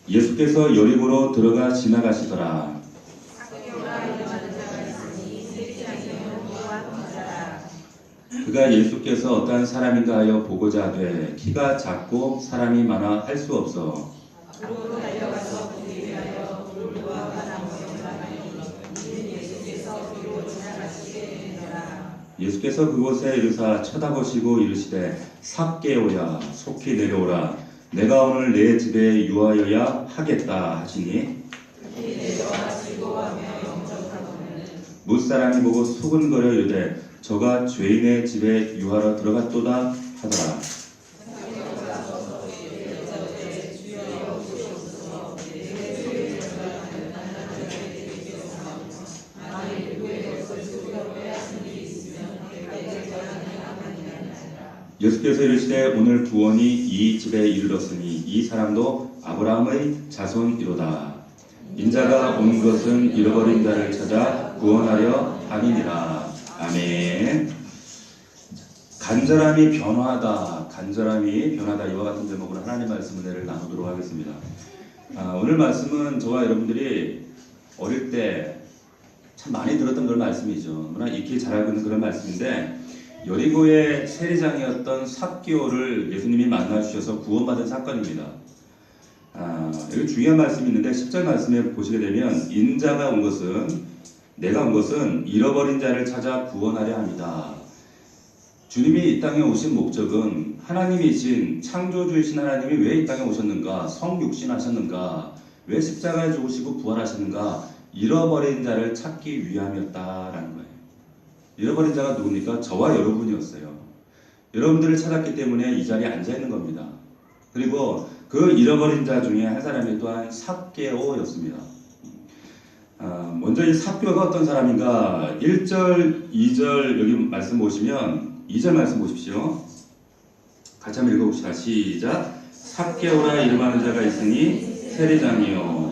예수께서 여리고로 들어가 지나가시더라. 그가 예수께서 어떠한 사람인가 하여 보고자 하되 키가 작고 사람이 많아 할 수 없어. 예수께서 그곳에 이르사 쳐다보시고 이르시되 삭개오야 속히 내려오라 내가 오늘 내 집에 유하여야 하겠다 하시니 무사람이 보고 수근거려 이르되 저가 죄인의 집에 유하러 들어갔도다 하더라. 예수께서 이르시되 오늘 구원이 이 집에 이르렀으니 이 사람도 아브라함의 자손이로다. 인자가 온 것은 잃어버린 자를 찾아 구원하려 함이니라. 아멘. 간절함이 변화하다. 간절함이 변화하다. 이와 같은 제목으로 하나님 말씀 은혜를 나누도록 하겠습니다. 오늘 말씀은 저와 여러분들이 어릴 때 참 많이 들었던 그런 말씀이죠. 너무나 익히 잘 알고 있는 그런 말씀인데 여리고의 세리장이었던 삭개오를 예수님이 만나주셔서 구원받은 사건입니다. 여기 중요한 말씀이 있는데 10절 말씀에 보시게 되면 인자가 온 것은 내가 온 것은 잃어버린 자를 찾아 구원하려 합니다. 주님이 이 땅에 오신 목적은 하나님이신 창조주이신 하나님이 왜 이 땅에 오셨는가, 성육신하셨는가, 왜 십자가에 죽으시고 부활하셨는가, 잃어버린 자를 찾기 위함이었다라는 거예요. 잃어버린 자가 누굽니까? 저와 여러분이었어요. 여러분들을 찾았기 때문에 이 자리에 앉아있는 겁니다. 그리고 그 잃어버린 자 중에 한 사람이 또한 삭개오였습니다. 먼저 이 삭개오가 어떤 사람인가? 1절, 2절 여기 말씀 보시면 2절 말씀 보십시오. 같이 한번 읽어봅시다. 시작. 삭개오라 이름하는 자가 있으니 세리장이요.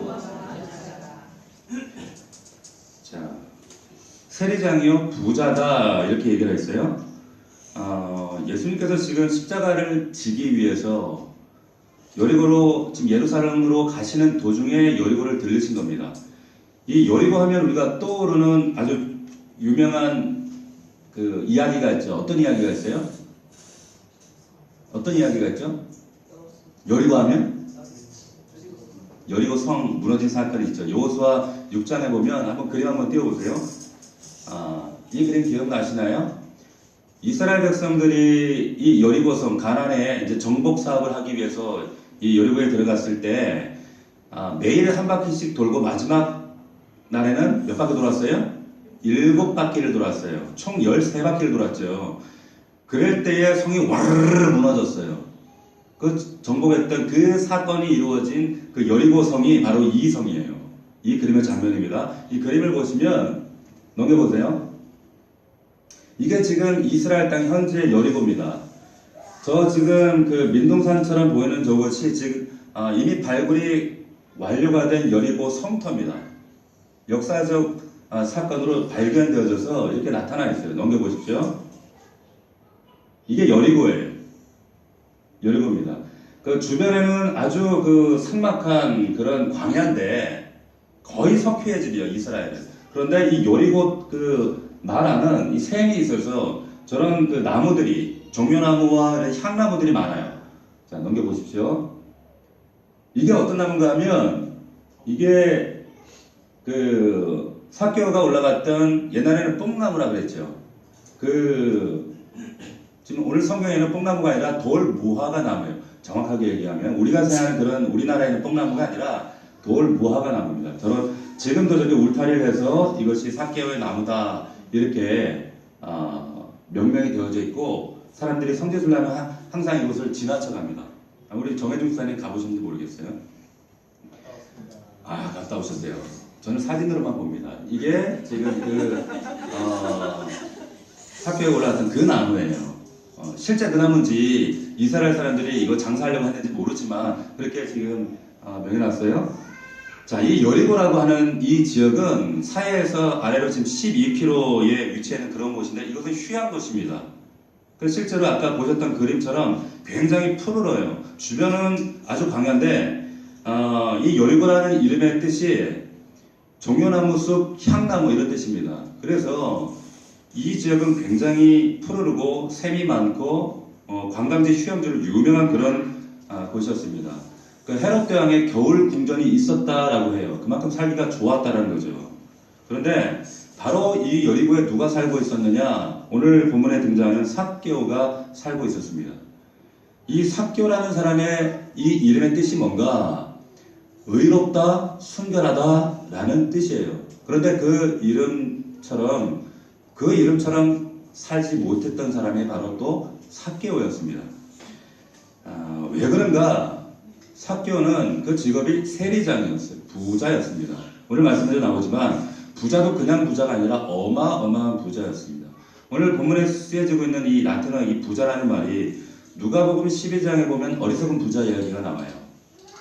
자, 세리장이요 부자다 이렇게 얘기를 했어요. 예수님께서 지금 십자가를 지기 위해서 여리고로 지금 예루살렘으로 가시는 도중에 여리고를 들르신 겁니다. 이 여리고 하면 우리가 떠오르는 아주 유명한 그 이야기가 있죠. 어떤 이야기가 있어요? 어떤 이야기가 있죠? 여리고 하면 여리고 성 무너진 사건이 있죠. 여호수아 6장에 보면 한번 그림 한번 띄워보세요. 이 그림 기억나시나요? 이스라엘 백성들이 이 여리고성 가나안에 이제 정복 사업을 하기 위해서 이 여리고에 들어갔을 때 매일 한 바퀴씩 돌고 마지막 날에는 몇 바퀴 돌았어요? 7바퀴를 돌았어요. 총 13바퀴를 돌았죠. 그럴 때에 성이 와르르 무너졌어요. 그 정복했던 그 사건이 이루어진 그 여리고성이 바로 이 성이에요. 이 그림의 장면입니다. 이 그림을 보시면 넘겨보세요. 이게 지금 이스라엘 땅 현재 여리고입니다. 저 지금 그 민둥산처럼 보이는 저곳이 지금 이미 발굴이 완료가 된 여리고 성터입니다. 역사적 사건으로 발견되어져서 이렇게 나타나 있어요. 넘겨보십시오. 이게 여리고예요. 여리고입니다. 그 주변에는 아주 그 삭막한 그런 광야인데 거의 석회의 집이에요. 이스라엘은. 그런데 이 여리고 그 나라는 이 샘이 있어서 저런 그 나무들이 종려나무와 향나무들이 많아요. 자, 넘겨보십시오. 이게 어떤 나무인가 하면 이게 그 삭개오가 올라갔던 옛날에는 뽕나무라 그랬죠. 지금 오늘 성경에는 뽕나무가 아니라 돌무화과 나무예요. 정확하게 얘기하면 우리가 생각하는 그런 우리나라에는 뽕나무가 아니라 돌무화과 나무입니다. 지금도 저기 울타리를 해서 이것이 삭개오의 나무다 이렇게 명명이 되어져 있고 사람들이 성지순례하면 항상 이곳을 지나쳐갑니다. 우리 정혜중 집사님 가보셨는지 모르겠어요. 갔다 오셨어요. 저는 사진으로만 봅니다. 이게 지금 삭개오에 올라왔던 그 나무예요. 실제 그 나무인지 이스라엘 사람들이 이거 장사하려고 했는지 모르지만 그렇게 지금 명해놨어요. 자, 이 여리고라고 하는 이 지역은 사해에서 아래로 지금 12km에 위치해 있는 그런 곳인데 이것은 휴양 도시입니다. 그래서 실제로 아까 보셨던 그림처럼 굉장히 푸르러요. 주변은 아주 광야인데 이 여리고라는 이름의 뜻이 종려나무 숲 향나무 이런 뜻입니다. 그래서 이 지역은 굉장히 푸르르고 샘이 많고 관광지 휴양지로 유명한 그런 곳이었습니다. 그 헤롯 왕의 겨울 궁전이 있었다라고 해요. 그만큼 살기가 좋았다라는 거죠. 그런데 바로 이 여리고에 누가 살고 있었느냐? 오늘 본문에 등장하는 삭개오가 살고 있었습니다. 이 삭개오라는 사람의 이 이름의 뜻이 뭔가 의롭다, 순결하다 라는 뜻이에요. 그런데 그 이름처럼 살지 못했던 사람이 바로 또 삭개오였습니다. 왜 그런가? 삭개오는 그 직업이 세리장이었어요. 부자였습니다. 오늘 말씀대로 나오지만 부자도 그냥 부자가 아니라 어마어마한 부자였습니다. 오늘 본문에 쓰여지고 있는 이 라틴어 이 부자라는 말이 누가복음 12장에 보면 어리석은 부자 이야기가 나와요.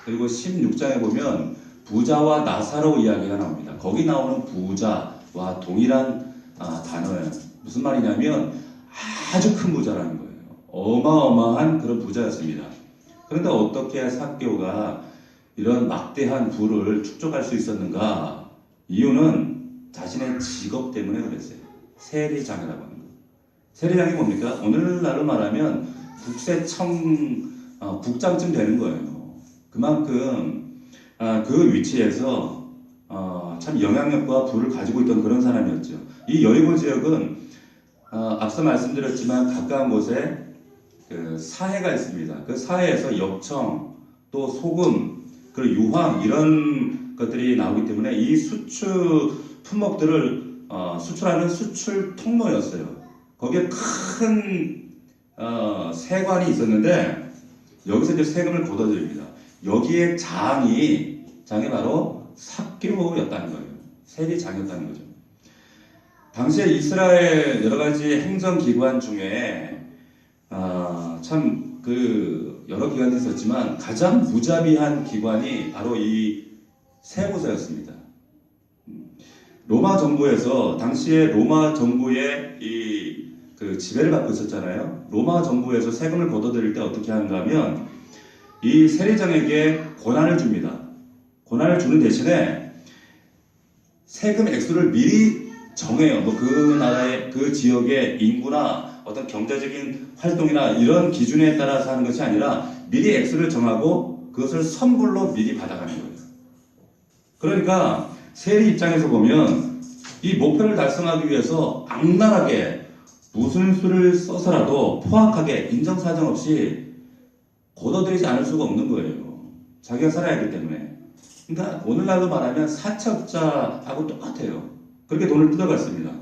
그리고 16장에 보면 부자와 나사로 이야기가 나옵니다. 거기 나오는 부자와 동일한 단어예요. 무슨 말이냐면 아주 큰 부자라는 거예요. 어마어마한 그런 부자였습니다. 그런데 어떻게 삭개오가 이런 막대한 부를 축적할 수 있었는가? 이유는 자신의 직업 때문에 그랬어요. 세리장이라고 하는 거. 세리장이 뭡니까? 오늘날로 말하면 국장쯤 되는 거예요. 그만큼 그 위치에서 참 영향력과 부를 가지고 있던 그런 사람이었죠. 이 여리고 지역은 앞서 말씀드렸지만 가까운 곳에 그 사해가 있습니다. 그 사해에서 엽청, 또 소금, 그리고 유황 이런 것들이 나오기 때문에 이 수출 품목들을 수출하는 수출 통로였어요. 거기에 큰 세관이 있었는데 여기서 이제 세금을 걷어들입니다. 여기에 장이 바로 삭개오였다는 거예요. 세리장이었다는 거죠. 당시에 이스라엘 여러 가지 행정기관 중에 참 그 여러 기관이 있었지만 가장 무자비한 기관이 바로 이 세무서였습니다. 로마 정부에서 당시에 로마 정부의 그 지배를 받고 있었잖아요. 로마 정부에서 세금을 걷어들일 때 어떻게 하는가 하면 이 세리장에게 권한을 줍니다. 권한을 주는 대신에 세금 액수를 미리 정해요. 그 나라의 그 지역의 인구나 어떤 경제적인 활동이나 이런 기준에 따라서 하는 것이 아니라 미리 액수를 정하고 그것을 선불로 미리 받아가는 거예요. 그러니까 세리 입장에서 보면 이 목표를 달성하기 위해서 악랄하게 무슨 수를 써서라도 포악하게 인정사정 없이 걷어들이지 않을 수가 없는 거예요. 자기가 살아야 하기 때문에. 그러니까 오늘날로 말하면 사채업자하고 똑같아요. 그렇게 돈을 뜯어갔습니다.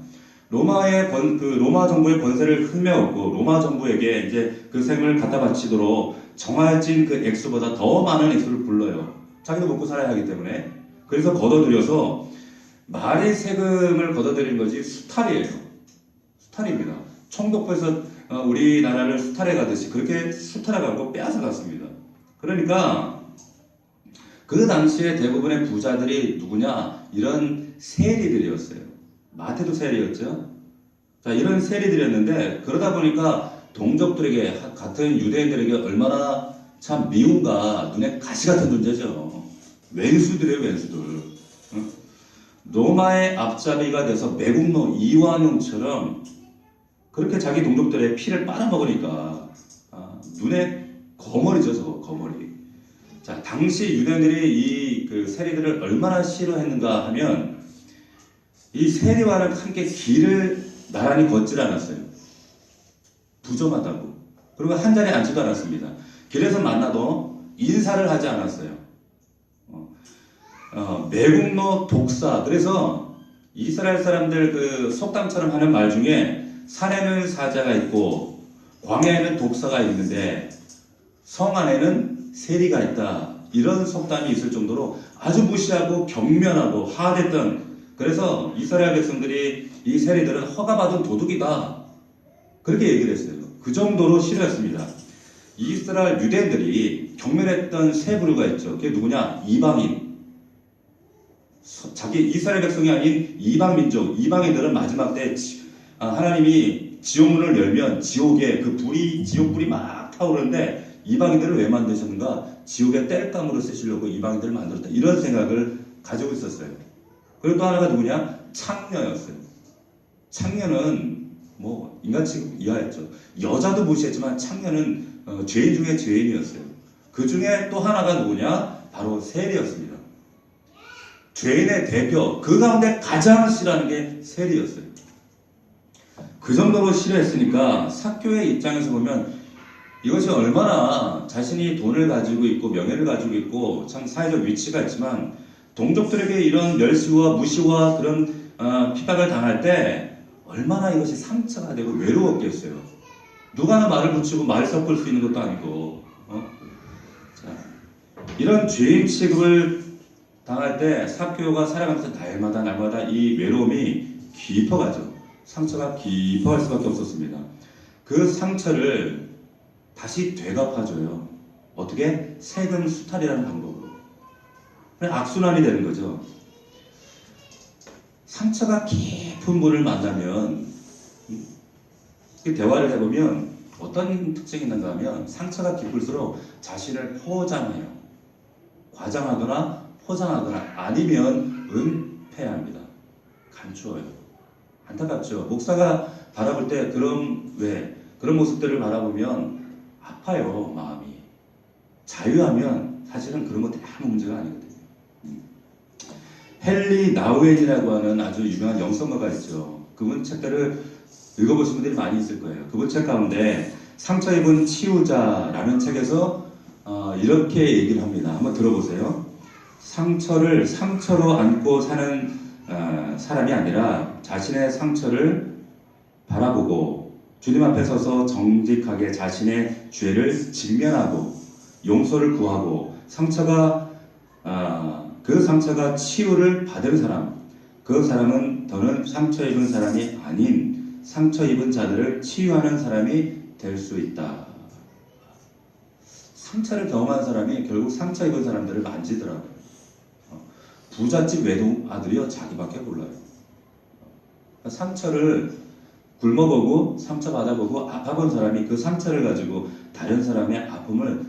로마 정부의 권세를 흠매었고 로마 정부에게 이제 그 세금을 갖다 바치도록 정해진 그 액수보다 더 많은 액수를 불러요. 자기도 먹고 살아야 하기 때문에. 그래서 걷어들여서 말의 세금을 걷어들이는 것이 수탈이에요. 수탈입니다. 총독부에서 우리나라를 수탈해 가듯이 그렇게 수탈해 가고 빼앗아 갔습니다. 그러니까 그 당시에 대부분의 부자들이 누구냐? 이런 세리들이었어요. 마태도 세리였죠. 자, 이런 세리들이었는데 그러다 보니까 동족들에게 같은 유대인들에게 얼마나 참 미움과 눈에 가시 같은 존재죠. 왼수들이에요, 왼수들. 로마의 앞잡이가 돼서 매국노 이완용처럼 그렇게 자기 동족들의 피를 빨아먹으니까 눈에 거머리죠, 저거 거머리. 자, 당시 유대인들이 그 세리들을 얼마나 싫어했는가 하면 이 세리와는 함께 길을 나란히 걷질 않았어요. 부정하다고. 그리고 한 자리에 앉지도 않았습니다. 길에서 만나도 인사를 하지 않았어요. 매국노 독사. 그래서 이스라엘 사람들 그 속담처럼 하는 말 중에 산에는 사자가 있고 광야에는 독사가 있는데 성 안에는 세리가 있다. 이런 속담이 있을 정도로 아주 무시하고 경멸하고 하대했던, 그래서 이스라엘 백성들이 이 세리들은 허가받은 도둑이다. 그렇게 얘기를 했어요. 그 정도로 싫어했습니다. 이스라엘 유대인들이 경멸했던 세 부류가 있죠. 그게 누구냐? 이방인. 자기 이스라엘 백성이 아닌 이방 민족, 이방인들은 마지막 때 하나님이 지옥문을 열면 지옥에 그 불이, 지옥불이 막 타오르는데 이방인들을 왜 만드셨는가? 지옥의 땔감으로 쓰시려고 이방인들을 만들었다. 이런 생각을 가지고 있었어요. 그리고 또 하나가 누구냐? 창녀였어요. 창녀는 뭐 인간 취급 이하였죠. 여자도 무시했지만 창녀는 죄인 중에 죄인이었어요. 그 중에 또 하나가 누구냐? 바로 세리였습니다. 죄인의 대표, 그 가운데 가장 싫어하는 게 세리였어요. 그 정도로 싫어했으니까 삭개오의 입장에서 보면 이것이 얼마나 자신이 돈을 가지고 있고 명예를 가지고 있고 참 사회적 위치가 있지만 동족들에게 이런 멸시와 무시와 그런 핍박을 당할 때 얼마나 이것이 상처가 되고 외로웠겠어요. 누가 하나 말을 붙이고 말 섞을 수 있는 것도 아니고 자, 이런 죄인 취급을 당할 때 삭개오가 살아가면서 날마다 이 외로움이 깊어가죠. 상처가 깊어갈 수밖에 없었습니다. 그 상처를 다시 되갚아줘요. 어떻게? 세금 수탈이라는 방법으로. 악순환이 되는 거죠. 상처가 깊은 분을 만나면 대화를 해보면 어떤 특징이 있는가 하면 상처가 깊을수록 자신을 포장해요. 과장하거나 포장하거나 아니면 은폐합니다. 감추어요. 안타깝죠. 목사가 바라볼 때 그런 모습들을 바라보면 아파요, 마음이. 자유하면 사실은 그런 것들이 아무 문제가 아니거든요. 헨리 나우엔이라고 하는 아주 유명한 영성가가 있죠. 그분 책들을 읽어보신 분들이 많이 있을 거예요. 그분 책 가운데 상처 입은 치유자라는 책에서 이렇게 얘기를 합니다. 한번 들어보세요. 상처를 상처로 안고 사는 사람이 아니라 자신의 상처를 바라보고 주님 앞에 서서 정직하게 자신의 죄를 직면하고 용서를 구하고 그 상처가 치유를 받은 사람, 그 사람은 더는 상처 입은 사람이 아닌 상처 입은 자들을 치유하는 사람이 될 수 있다. 상처를 경험한 사람이 결국 상처 입은 사람들을 만지더라고요. 부잣집 외동 아들이요 자기밖에 몰라요. 상처를 굶어보고 상처 받아보고 아파본 사람이 그 상처를 가지고 다른 사람의 아픔을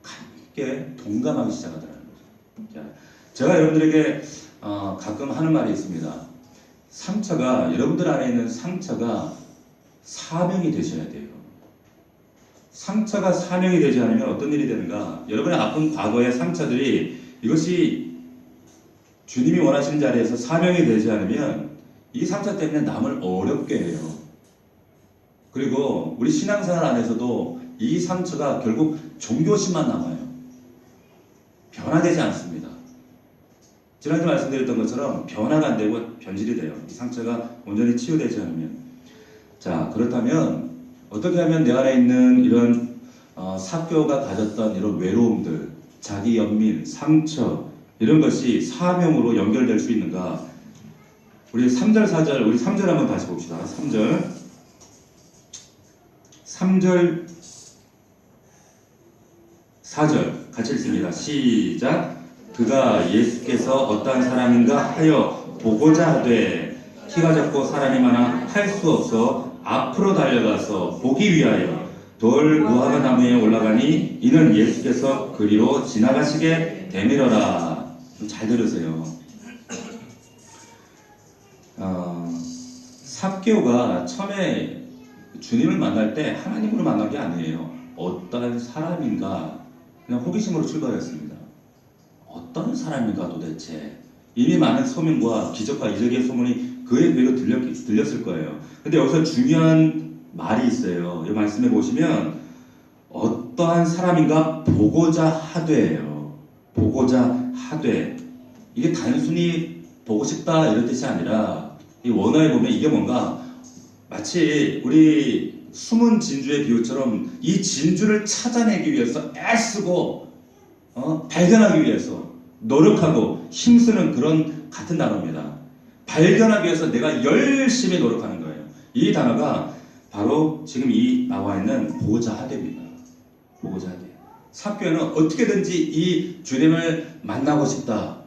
함께 동감하기 시작하더라는 거죠. 제가 여러분들에게 가끔 하는 말이 있습니다. 여러분들 안에 있는 상처가 사명이 되셔야 돼요. 상처가 사명이 되지 않으면 어떤 일이 되는가? 여러분의 아픈 과거의 상처들이 이것이 주님이 원하시는 자리에서 사명이 되지 않으면 이 상처 때문에 남을 어렵게 해요. 그리고 우리 신앙생활 안에서도 이 상처가 결국 종교심만 남아요. 변화되지 않습니다. 지난주에 말씀드렸던 것처럼 변화가 안 되고 변질이 돼요. 이 상처가 온전히 치유되지 않으면. 자, 그렇다면 어떻게 하면 내 안에 있는 이런 삭개오가 가졌던 이런 외로움들, 자기 연민, 상처 이런 것이 사명으로 연결될 수 있는가? 우리 3절, 4절, 우리 3절 한번 다시 봅시다. 3절, 4절 같이 읽습니다. 시작. 그가 예수께서 어떠한 사람인가 하여 보고자 하되 키가 작고 사람이 많아 할 수 없어 앞으로 달려가서 보기 위하여 돌 무화과 나무에 올라가니 이는 예수께서 그리로 지나가시게 되밀어라. 좀 잘 들으세요. 삭개오가 처음에 주님을 만날 때 하나님으로 만난 게 아니에요. 어떤 사람인가 그냥 호기심으로 출발했습니다. 어떤 사람인가 도대체. 이미 많은 소문과 기적과 이적의 소문이 그의 귀로 들렸을 거예요. 근데 여기서 중요한 말이 있어요. 이 말씀해 보시면 어떠한 사람인가 보고자 하되예요. 보고자 하되. 이게 단순히 보고 싶다 이런 뜻이 아니라 이 원어에 보면 이게 뭔가 마치 우리 숨은 진주의 비유처럼 이 진주를 찾아내기 위해서 애쓰고 발견하기 위해서 노력하고 힘쓰는 그런 같은 단어입니다. 발견하기 위해서 내가 열심히 노력하는 거예요. 이 단어가 바로 지금 이 나와 있는 보고자 하되입니다. 보고자 하되. 삭개오는 어떻게든지 이 주님을 만나고 싶다.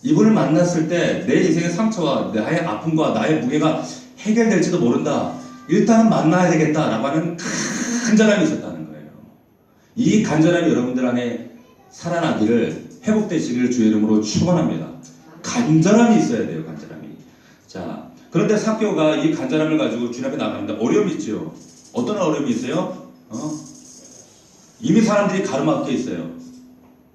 이분을 만났을 때 내 인생의 상처와 나의 아픔과 나의 무게가 해결될지도 모른다. 일단은 만나야 되겠다라고 하는 간절함이 있었다는 거예요. 이 간절함이 여러분들 안에 살아나기를, 회복되시기를 주의 이름으로 축원합니다. 간절함이 있어야 돼요. 간절함이. 자, 그런데 삭개오가 이 간절함을 가지고 주님 앞에 나가는데 어려움이 있죠. 어떤 어려움이 있어요? 이미 사람들이 가로막혀 있어요.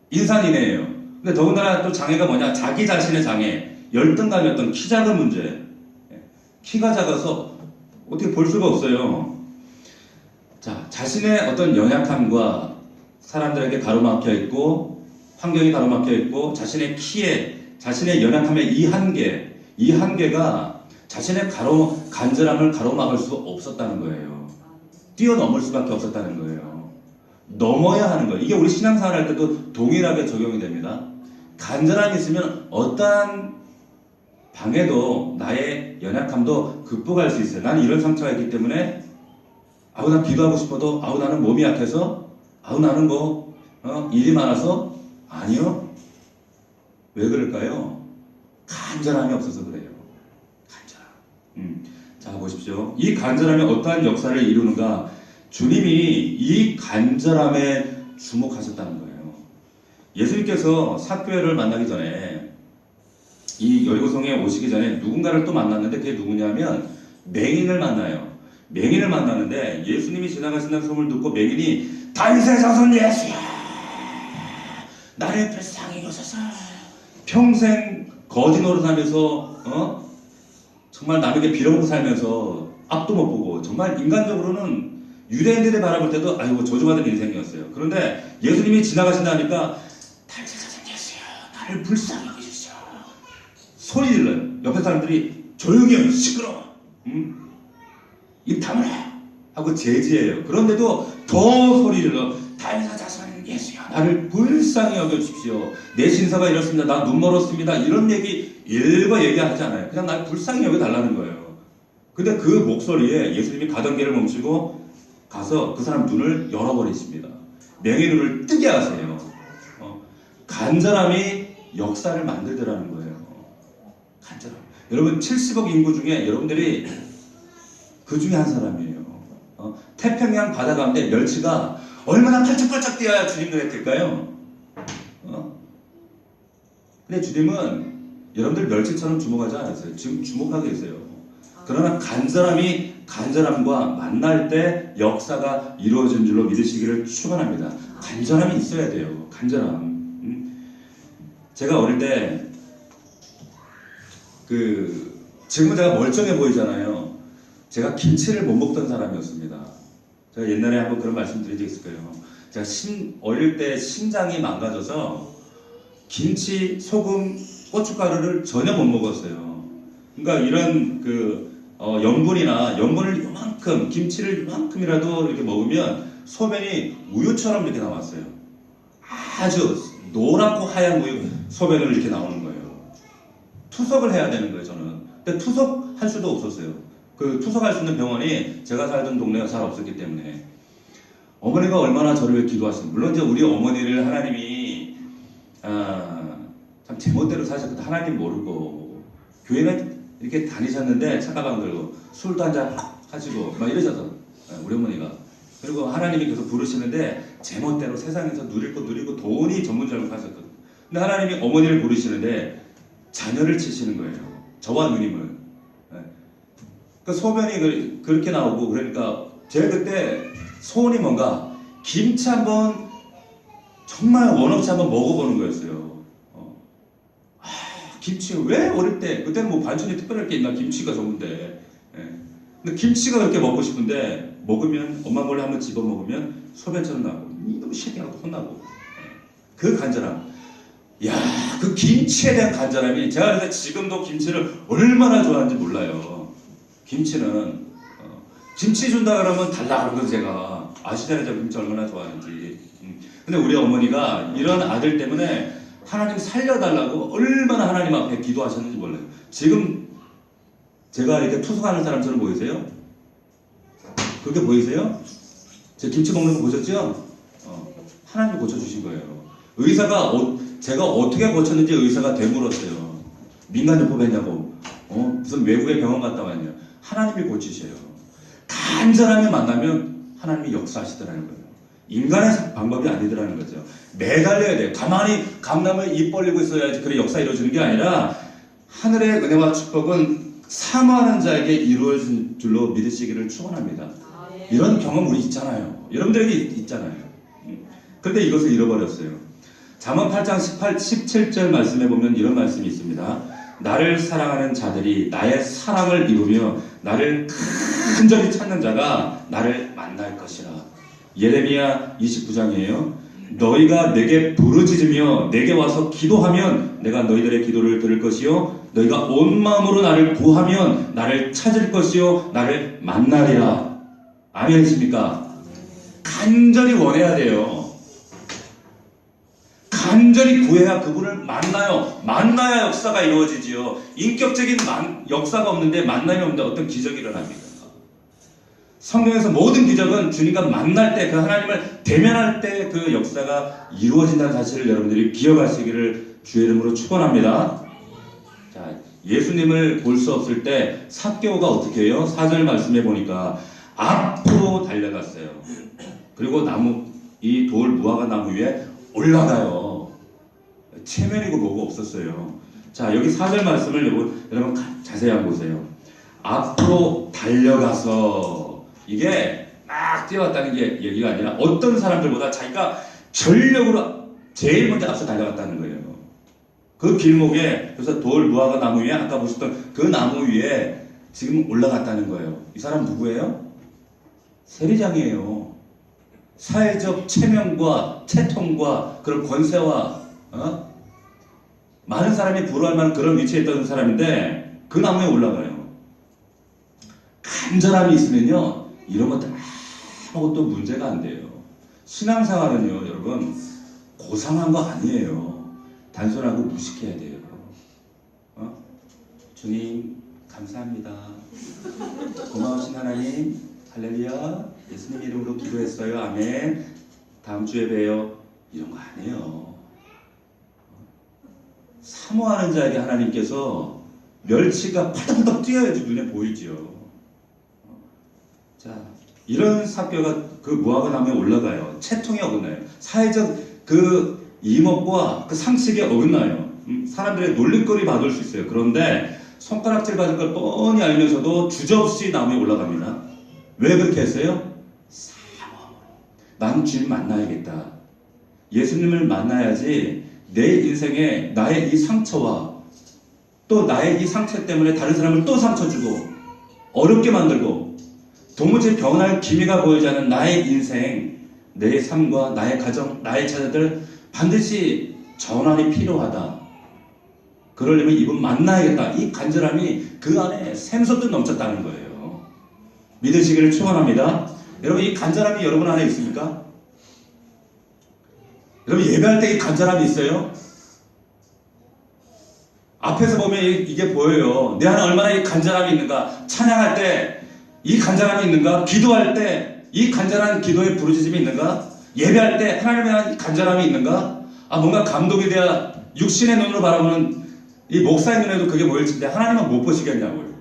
인산인해예요. 근데 더군다나 또 장애가 뭐냐? 자기 자신의 장애, 열등감이었던 키 작은 문제. 키가 작아서 어떻게 볼 수가 없어요. 자, 자신의 어떤 연약함과 사람들에게 가로막혀 있고, 환경이 가로막혀 있고, 자신의 키에, 자신의 연약함의 이 한계가 자신의 간절함을 가로막을 수 없었다는 거예요. 뛰어넘을 수밖에 없었다는 거예요. 넘어야 하는 거예요. 이게 우리 신앙생활 할 때도 동일하게 적용이 됩니다. 간절함이 있으면 어떠한 방해도, 나의 연약함도 극복할 수 있어요. 나는 이런 상처가 있기 때문에 난 기도하고 싶어도 나는 몸이 약해서 나는 일이 많아서 아니요. 왜 그럴까요? 간절함이 없어서 그래요. 간절함. 자, 보십시오. 이 간절함이 어떠한 역사를 이루는가? 주님이 이 간절함에 주목하셨다는 거예요. 예수님께서 삭개오를 만나기 전에, 이 여리고성에 오시기 전에 누군가를 또 만났는데 그게 누구냐면 맹인을 만나요. 맹인을 만나는데 예수님이 지나가신다는 소문을 듣고 맹인이 다윗의 자손 예수야, 나를 불쌍히 여소서. 평생 거지 노릇하면서 정말 남에게 빌어먹고 살면서 앞도 못 보고, 정말 인간적으로는 유대인들이 바라볼 때도 아이고 저주받은 인생이었어요. 그런데 예수님이 지나가신다니까 다윗의 자손 예수야, 나를 불쌍히 여기소서. 소리 질러요. 옆에 사람들이 조용히 해, 시끄러워. 입 다물어 하고 제지해요. 그런데도 더 소리 질러. 다윗의 자손 예수야, 나를 불쌍히 여겨주십시오. 내 신사가 이렇습니다. 나 눈 멀었습니다. 이런 일거 얘기하지 않아요. 그냥 날 불쌍히 여겨달라는 거예요. 근데 그 목소리에 예수님이 가던 길을 멈추고 가서 그 사람 눈을 열어버리십니다. 맹의 눈을 뜨게 하세요. 간절함이 역사를 만들더라는 거예요. 간절함. 여러분 70억 인구 중에 여러분들이 그 중에 한 사람이에요. 태평양 바다 가운데 멸치가 얼마나 펄쩍펄쩍 뛰어야 주님 눈에 띌까요? 근데 주님은 여러분들 멸치처럼 주목하지 않았어요. 지금 주목하고 계세요. 그러나 간절함과 만날 때 역사가 이루어진 줄로 믿으시기를 축원합니다. 간절함이 있어야 돼요. 간절함. 제가 어릴 때 지금은 제가 멀쩡해 보이잖아요. 제가 김치를 못 먹던 사람이었습니다. 제가 옛날에 한번 그런 말씀 드린 적 있을 거예요. 제가 어릴 때 신장이 망가져서 김치, 소금, 고춧가루를 전혀 못 먹었어요. 그러니까 이런 염분을 이만큼, 김치를 이만큼이라도 이렇게 먹으면 소변이 우유처럼 이렇게 나왔어요. 아주 노랗고 하얀 소변으로 이렇게 나오는 거예요. 투석을 해야 되는 거예요, 저는. 근데 투석할 수도 없었어요. 투석할 수 있는 병원이 제가 살던 동네가 잘 없었기 때문에. 어머니가 얼마나 저를 위해 기도하시는, 물론 이제 우리 어머니를 하나님이 참 제멋대로 사셨거든. 하나님 모르고 교회는 이렇게 다니셨는데 차가방 들고 술도 한잔 하시고 막 이러셔서, 우리 어머니가. 그리고 하나님이 계속 부르시는데 제멋대로 세상에서 누리고 돈이 전문적으로 사셨거든. 근데 하나님이 어머니를 부르시는데 자녀를 치시는 거예요. 저와 누님을. 소변이 그렇게 나오고, 그러니까 제가 그때 소원이 뭔가 김치 한번 정말 원없이 한번 먹어보는 거였어요. 김치 왜 어릴 때, 그때는 뭐 반찬이 특별할 게 있나, 김치가 전부인데. 근데 김치가 그렇게 먹고 싶은데 먹으면, 엄마 몰래 한번 집어 먹으면 소변처럼 나고, 이놈의 새끼라고 혼나고. 그 간절함. 그 김치에 대한 간절함이, 제가 그래서 지금도 김치를 얼마나 좋아하는지 몰라요. 김치는 김치 준다 그러면 달라 그러거든. 제가 아시잖아요, 제가 김치 얼마나 좋아하는지. 근데 우리 어머니가 이런 아들 때문에 하나님 살려달라고 얼마나 하나님 앞에 기도하셨는지 몰라요. 지금 제가 이렇게 투석하는 사람처럼 보이세요? 그렇게 보이세요? 제 김치 먹는 거 보셨죠? 하나님이 고쳐주신 거예요. 제가 어떻게 고쳤는지 의사가 되물었어요. 민간요법 했냐고, 무슨 외국에 병원 갔다 왔냐. 하나님이 고치셔요. 간절함에 만나면 하나님이 역사하시더라는 거예요. 인간의 방법이 아니더라는 거죠. 매달려야 돼요. 가만히 감나무에 입 벌리고 있어야지 그래 역사 이루어지는 게 아니라 하늘의 은혜와 축복은 사모하는 자에게 이루어진 줄로 믿으시기를 축원합니다. 이런 경험 우리 있잖아요. 여러분들에게 있잖아요. 그런데 이것을 잃어버렸어요. 잠언 8장 17절 말씀에 보면 이런 말씀이 있습니다. 나를 사랑하는 자들이 나의 사랑을 이루며 나를 간절히 찾는 자가 나를 만날 것이라. 예레미야 29장이에요. 너희가 내게 부르짖으며 내게 와서 기도하면 내가 너희들의 기도를 들을 것이요 너희가 온 마음으로 나를 구하면 나를 찾을 것이요 나를 만나리라. 아멘이십니까? 간절히 원해야 돼요. 간절히 구해야 그분을 만나요. 만나야 역사가 이루어지지요. 인격적인 역사가 없는데 만남이 없는데 어떤 기적이 일어납니까? 성경에서 모든 기적은 주님과 만날 때 그 하나님을 대면할 때 그 역사가 이루어진다는 사실을 여러분들이 기억하시기를 주의 이름으로 축원합니다. 자, 예수님을 볼 수 없을 때 삭개오가 어떻게 해요? 4절 말씀해 보니까 앞으로 달려갔어요. 그리고 이 돌 무화과 나무 위에 올라가요. 체면이고 뭐고 없었어요. 자, 여기 4절 말씀을 여러분 자세히 한번 보세요. 앞으로 달려가서 이게 막 뛰어갔다는 게 얘기가 아니라 어떤 사람들보다 자기가 전력으로 제일 먼저 앞서 달려갔다는 거예요. 그 길목에 그래서 돌 무화과 나무 위에 아까 보셨던 그 나무 위에 지금 올라갔다는 거예요. 이 사람 누구예요? 세리장이에요. 사회적 체면과 채통과 그런 권세와 많은 사람이 부러워할 만한 그런 위치에 있던 사람인데 그 나무에 올라가요. 간절함이 있으면요 이런 것들 아무것도 문제가 안 돼요. 신앙생활은요 여러분 고상한 거 아니에요. 단순하고 무식해야 돼요. 주님 감사합니다. 고마우신 하나님 할렐루야 예수님 이름으로 기도했어요. 아멘. 다음 주에 봬요. 이런 거 아니에요. 사모하는 자에게 하나님께서 멸치가 팔딱팔딱 뛰어야지 눈에 보이지요. 자, 이런 삭개오가 그 무화과 나무에 올라가요. 채통이 어긋나요. 사회적 그 이목과 그 상식에 어긋나요. 사람들의 놀림거리 받을 수 있어요. 그런데 손가락질 받을 걸 뻔히 알면서도 주저없이 나무에 올라갑니다. 왜 그렇게 했어요? 사모. 난 주님 만나야겠다. 예수님을 만나야지 내 인생에 나의 이 상처와 또 나의 이 상처 때문에 다른 사람을 또 상처 주고 어렵게 만들고 도무지 변할 기미가 보이지 않는 나의 인생, 내 삶과 나의 가정, 나의 자녀들 반드시 전환이 필요하다. 그러려면 이분 만나야겠다. 이 간절함이 그 안에 샘솟듯 넘쳤다는 거예요. 믿으시기를 축원합니다. 여러분 이 간절함이 여러분 안에 있습니까? 여러분 예배할 때 이 간절함이 있어요? 앞에서 보면 이게 보여요. 내 안에 얼마나 이 간절함이 있는가. 찬양할 때 이 간절함이 있는가? 기도할 때 이 간절한 기도의 부르짖음이 있는가? 예배할 때 하나님에 대한 간절함이 있는가? 뭔가 감동이 돼야 육신의 눈으로 바라보는 이 목사의 눈에도 그게 보일 텐데 하나님은 못 보시겠냐고요.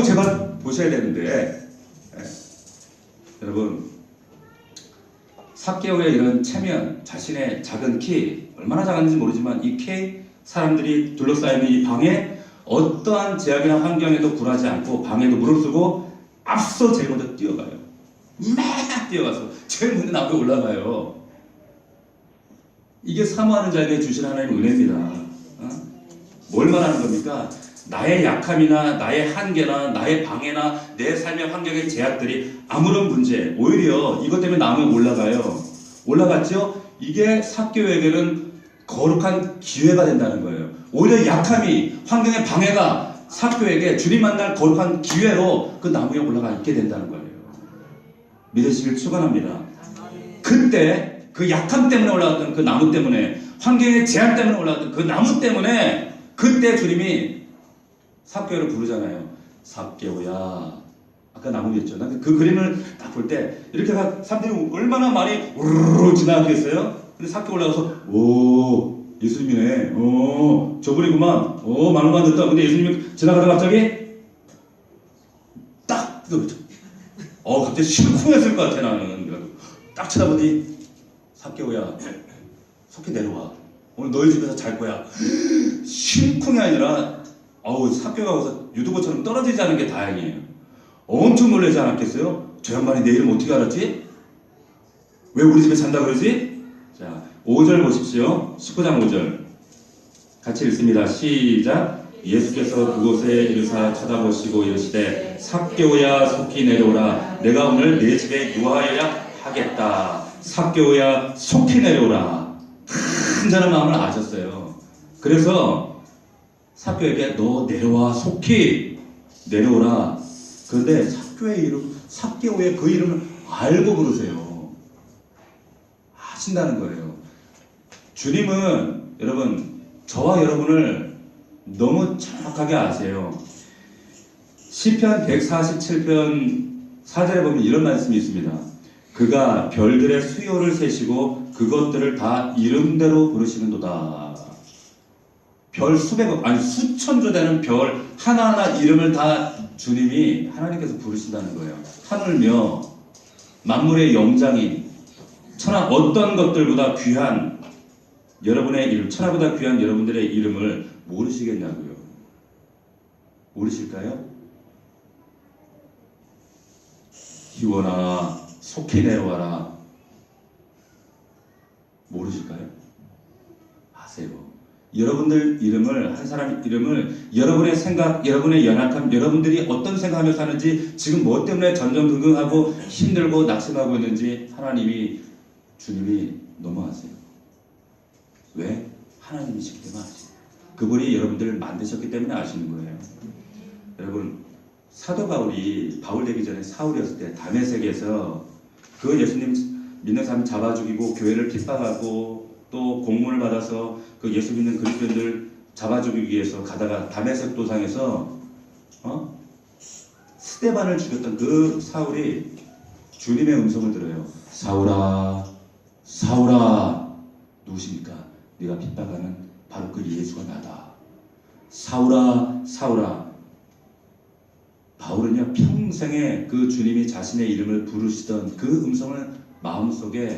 제발 보셔야 되는데 여러분 삭개오의 이런 체면, 자신의 작은 키, 얼마나 작은지 모르지만 이 키 사람들이 둘러싸이는 이 방에 어떠한 제약이나 환경에도 굴하지 않고 방에도 무릅쓰고 앞서 제일 먼저 뛰어가요. 막 뛰어가서 제일 먼저 나무에 올라가요. 이게 사모하는 자에게 주신 하나님의 은혜입니다. 뭘 말하는 겁니까? 나의 약함이나 나의 한계나 나의 방해나 내 삶의 환경의 제약들이 아무런 문제, 오히려 이것 때문에 나무에 올라가요. 올라갔죠? 이게 삭개오에게는 거룩한 기회가 된다는 거예요. 오히려 약함이, 환경의 방해가 삭개오에게 주님 만날 거룩한 기회로 그 나무에 올라가 있게 된다는 거예요. 믿으시길 축원합니다. 그때 그 약함 때문에 올라갔던 그 나무 때문에, 환경의 제약 때문에 올라갔던 그 나무 때문에 그때 주님이 삭개오를 부르잖아요. 삭개오야. 아까 나무였죠. 난 그 그림을 딱 볼 때 이렇게 사람들이 얼마나 많이 우르르 지나갔겠어요? 근데 삭개오 올라가서 오 예수님이네. 저분이구만. 많은 거 듣다. 근데 예수님이 지나가다가 갑자기 딱 갑자기 심쿵했을 것 같아 나는. 그래가지고 딱 쳐다보니 삭개오야 속히 내려와. 오늘 너희 집에서 잘 거야. 심쿵이 아니라 삭개오가 와서 유두보처럼 떨어지지 않은 게 다행이에요. 엄청 놀라지 않았겠어요? 저 양반이 내 이름 어떻게 알았지? 왜 우리 집에 잔다 그러지? 자, 5절 보십시오. 19장 5절 같이 읽습니다. 시작. 예수께서 그곳에 이르사 쳐다보시고 이르시되 삭개오야 속히 내려오라. 내가 오늘 내 집에 유하여야 하겠다. 삭개오야 속히 내려오라. 간절한 마음을 아셨어요. 그래서 삭개오에게 너 내려와 속히 내려오라. 그런데 삭개오의 그 이름을 알고 부르세요. 하신다는 거예요. 주님은 여러분 저와 여러분을 너무 정확하게 아세요. 시편 147편 4절에 보면 이런 말씀이 있습니다. 그가 별들의 수요를 세시고 그것들을 다 이름대로 부르시는도다. 별 수백억 아니 수천조 되는 별 하나하나 이름을 다 주님이 하나님께서 부르신다는 거예요. 하늘며 만물의 영장인 천하 어떤 것들보다 귀한 여러분의 이름, 천하보다 귀한 여러분들의 이름을 모르시겠냐고요. 모르실까요? 희원아 속히 내려와라. 모르실까요? 아세요. 여러분들 이름을, 한 사람 이름을 여러분의 생각, 여러분의 연약함, 여러분들이 어떤 생각하며 사는지, 지금 뭐 때문에 전전긍긍하고 힘들고 낙심하고 있는지 하나님이, 주님이 너무 아세요. 왜? 하나님이시기 때문에 아시죠. 그분이 여러분들을 만드셨기 때문에 아시는 거예요. 여러분, 사도 바울이, 바울 되기 전에 사울이었을 때 다메섹에서 그 예수님 믿는 사람 잡아 죽이고 교회를 핍박하고 또 공문을 받아서 그 예수 믿는 그리스도인들 잡아 죽이기 위해서 가다가 다메섹 도상에서 스데반을 죽였던 그 사울이 주님의 음성을 들어요. 사울아, 사울아. 누구십니까? 네가 핍박하는 바로 그 예수가 나다. 사울아, 사울아. 바울은요, 평생에 그 주님이 자신의 이름을 부르시던 그 음성을 마음속에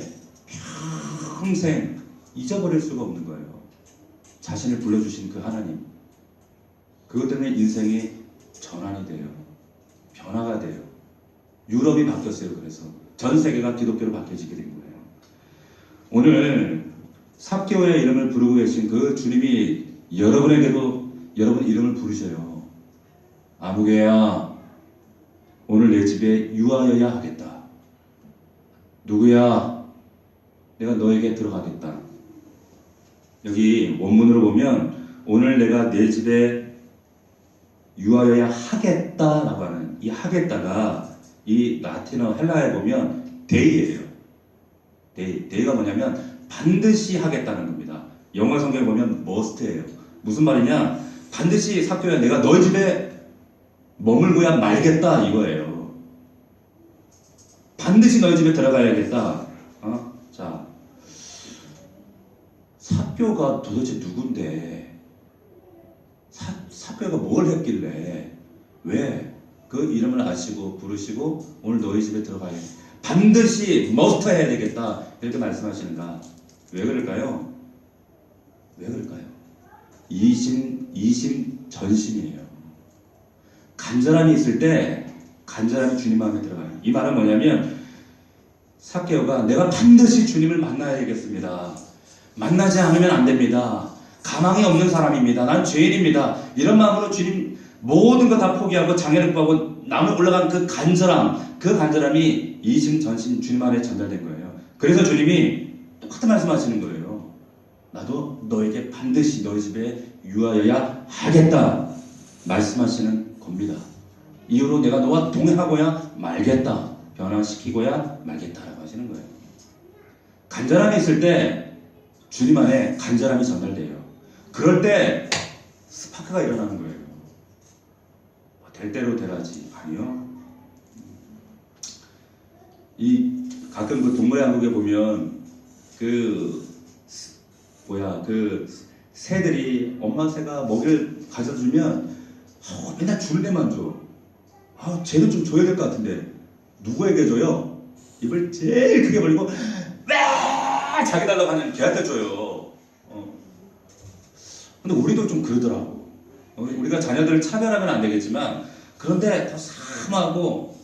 평생 잊어버릴 수가 없는 거예요. 자신을 불러주신 그 하나님. 그것 때문에 인생이 전환이 돼요. 변화가 돼요. 유럽이 바뀌었어요. 그래서 전 세계가 기독교로 바뀌어지게 된 거예요. 오늘 삭개오의 이름을 부르고 계신 그 주님이 여러분에게도 여러분 이름을 부르셔요. 아무개야, 오늘 내 집에 유하여야 하겠다. 누구야? 내가 너에게 들어가겠다. 여기 원문으로 보면 오늘 내가 내 집에 유하여야 하겠다라고 하는 이 하겠다가 이 라틴어 헬라에 보면 데이예요. 데이가 뭐냐면 반드시 하겠다는 겁니다. 영어 성경에 보면 must예요. 무슨 말이냐? 반드시 삭개오야 내가 너희 집에 머물고야 말겠다 이거예요. 반드시 너희 집에 들어가야겠다. 자, 삭개오가 도대체 누군데? 삭개오가 뭘 했길래 왜 그 이름을 아시고 부르시고 오늘 너희 집에 들어가야 반드시 must 해야 되겠다 이렇게 말씀하시는가? 왜 그럴까요? 왜 그럴까요? 이심전심이에요. 간절함이 있을 때 간절함이 주님 마음에 들어가요. 이 말은 뭐냐면 삭개오가 내가 반드시 주님을 만나야겠습니다. 만나지 않으면 안 됩니다. 가망이 없는 사람입니다. 난 죄인입니다. 이런 마음으로 주님 모든 거 다 포기하고 장애를 구하고 남을 올라간 그 간절함이 이심전심 주님 안에 전달된 거예요. 그래서 주님이 똑같은 말씀하시는 거예요. 나도 너에게 반드시 너희 집에 유하여야 하겠다 말씀하시는 겁니다. 이후로 내가 너와 동행하고야 말겠다. 변화시키고야 말겠다라고 하시는 거예요. 간절함이 있을 때 주님 안에 간절함이 전달돼요. 그럴 때 스파크가 일어나는 거예요. 될 대로 되라지. 아니요. 가끔 그 동물의 왕국에 보면 그 새들이 엄마 새가 먹이를 가져주면 맨날 줄내만 줘. 쟤도 좀 줘야 될 것 같은데 누구에게 줘요? 입을 제일 크게 벌리고 와 자기 달라고 하는 걔한테 줘요. 근데 우리도 좀 그러더라고. 우리가 자녀들을 차별하면 안 되겠지만 그런데 더 사모하고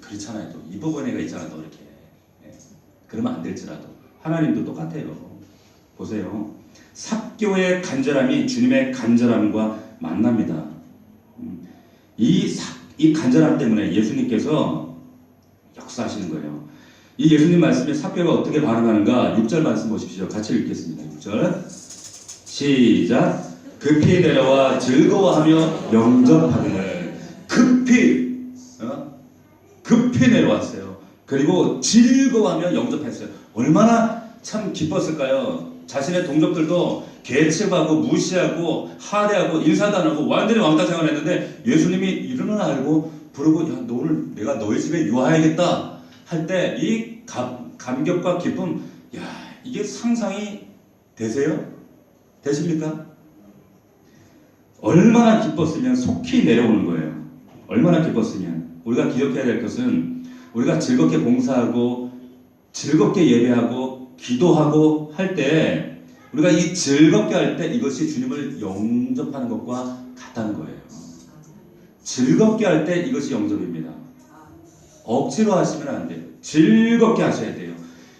그렇잖아요. 또 이 부분 애가 있잖아 또 이렇게. 그러면 안 될지라도 하나님도 똑같아요. 보세요. 삭교의 간절함이 주님의 간절함과 만납니다. 이 간절함 때문에 예수님께서 역사하시는 거예요. 이 예수님 말씀에 삭교가 어떻게 반응하는가 6절 말씀 보십시오. 같이 읽겠습니다. 6절 시작. 급히 내려와 즐거워하며 영접하기를 급히 내려왔어요. 그리고 즐거워하며 영접했어요. 얼마나 참 기뻤을까요? 자신의 동족들도 개츠하고 무시하고 하대하고 인사도 안 하고 완전히 왕따 생활했는데 예수님이 이름을 알고 부르고 야, 너 오늘 내가 너희 집에 유하야겠다 할 때 이 감격과 기쁨, 야 이게 상상이 되세요? 되십니까? 얼마나 기뻤으면 속히 내려오는 거예요. 얼마나 기뻤으면. 우리가 기억해야 될 것은 우리가 즐겁게 봉사하고 즐겁게 예배하고 기도하고 할 때 우리가 이 즐겁게 할 때 이것이 주님을 영접하는 것과 같다는 거예요. 즐겁게 할 때 이것이 영접입니다. 억지로 하시면 안 돼요. 즐겁게 하셔야 돼요.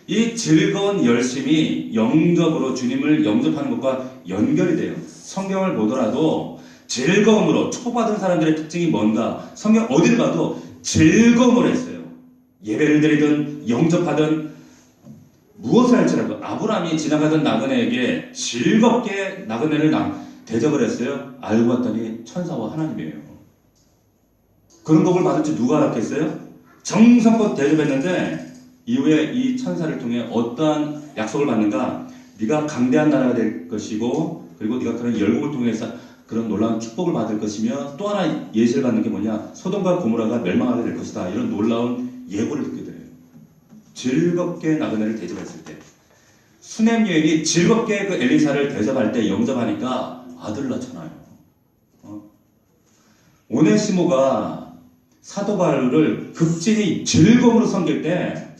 이 즐거운 열심이 영접으로 주님을 영접하는 것과 연결이 돼요. 성경을 보더라도 즐거움으로 축복받은 사람들의 특징이 뭔가 성경 어디를 가도 즐거움으로 했어요. 예배를 드리든 영접하든 무엇을 할지라도 아브라함이 지나가던 나그네에게 즐겁게 나그네를 대접을 했어요. 알고 봤더니 천사와 하나님이에요. 그런 복을 받을 줄 누가 알았겠어요? 정성껏 대접했는데 이후에 이 천사를 통해 어떠한 약속을 받는가? 네가 강대한 나라가 될 것이고 그리고 네가 그런 열국을 통해서 그런 놀라운 축복을 받을 것이며 또 하나 예시를 받는 게 뭐냐? 소돔과 고모라가 멸망하게 될 것이다. 이런 놀라운 예고를 듣게 돼요. 즐겁게 나그네를 대접했을 때 수넴 여인이 즐겁게 그 엘리사를 대접할 때 영접하니까 아들 낳잖아요. 오네시모가 사도 바울을 극진히 즐거움으로 섬길 때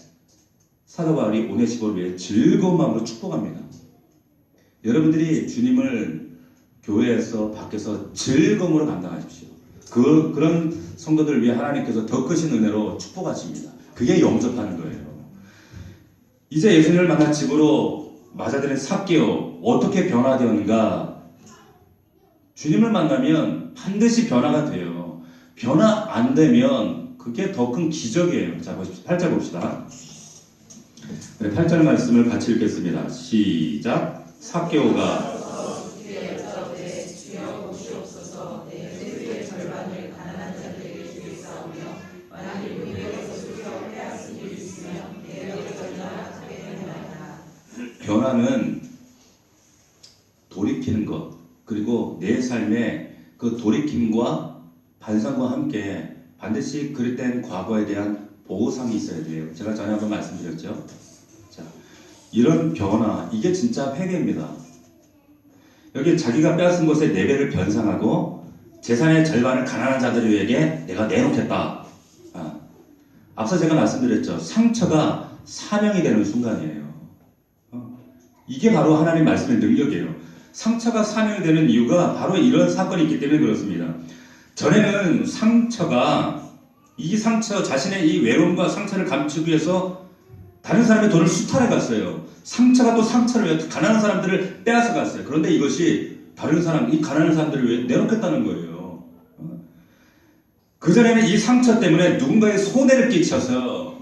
사도 바울이 오네시모를 위해 즐거운 마음으로 축복합니다. 여러분들이 주님을 교회에서 밖에서 즐거움으로 감당하십시오. 그런 성도들을 위해 하나님께서 더 크신 은혜로 축복하십니다. 그게 영접하는 거예요. 이제 예수님을 만난 집으로 맞아들인 삭개오 어떻게 변화되었는가? 주님을 만나면 반드시 변화가 돼요. 변화 안 되면 그게 더 큰 기적이에요. 자, 8절 봅시다. 8절 말씀을 같이 읽겠습니다. 시작. 삭개오가 변화는 돌이키는 것 그리고 내 삶의 그 돌이킴과 반성과 함께 반드시 그릇된 과거에 대한 보상이 있어야 돼요. 제가 전에 한번 말씀드렸죠. 자, 이런 변화 이게 진짜 회개입니다. 여기 자기가 빼앗은 것의 4배를 변상하고 재산의 절반을 가난한 자들에게 내가 내놓겠다. 앞서 제가 말씀드렸죠. 상처가 사명이 되는 순간이에요. 이게 바로 하나님 말씀의 능력이에요. 상처가 사명이 되는 이유가 바로 이런 사건이 있기 때문에 그렇습니다. 전에는 이 상처, 자신의 이 외로움과 상처를 감추기 위해서 다른 사람의 돈을 수탈해 갔어요. 상처가 또 상처를 위해 가난한 사람들을 빼앗아 갔어요. 그런데 이것이 이 가난한 사람들을 위해 내놓겠다는 거예요. 그전에는 이 상처 때문에 누군가의 손해를 끼쳐서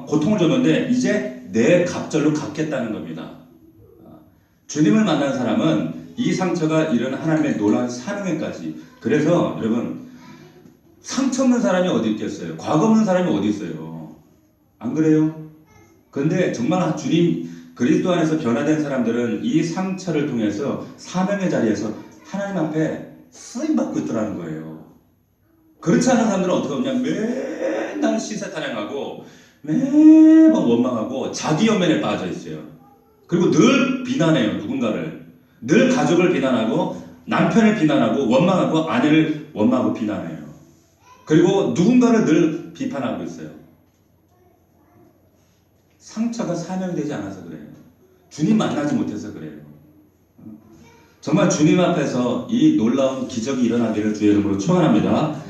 고통을 줬는데 이제 내 갑절로 갚겠다는 겁니다. 주님을 만난 사람은 이 상처가 이런 하나님의 놀라운 사명에까지. 그래서 여러분 상처 없는 사람이 어디 있겠어요? 과거 없는 사람이 어디 있어요? 안 그래요? 그런데 정말 주님 그리스도 안에서 변화된 사람들은 이 상처를 통해서 사명의 자리에서 하나님 앞에 쓰임받고 있더라는 거예요. 그렇지 않은 사람들은 어떻게 하냐? 맨날 시세타령하고 매번 원망하고 자기 연면에 빠져 있어요. 그리고 늘 비난해요. 누군가를. 늘 가족을 비난하고 남편을 비난하고 원망하고 아내를 원망하고 비난해요. 그리고 누군가를 늘 비판하고 있어요. 상처가 사명이 되지 않아서 그래요. 주님 만나지 못해서 그래요. 정말 주님 앞에서 이 놀라운 기적이 일어나기를 주의 이름으로 축원합니다.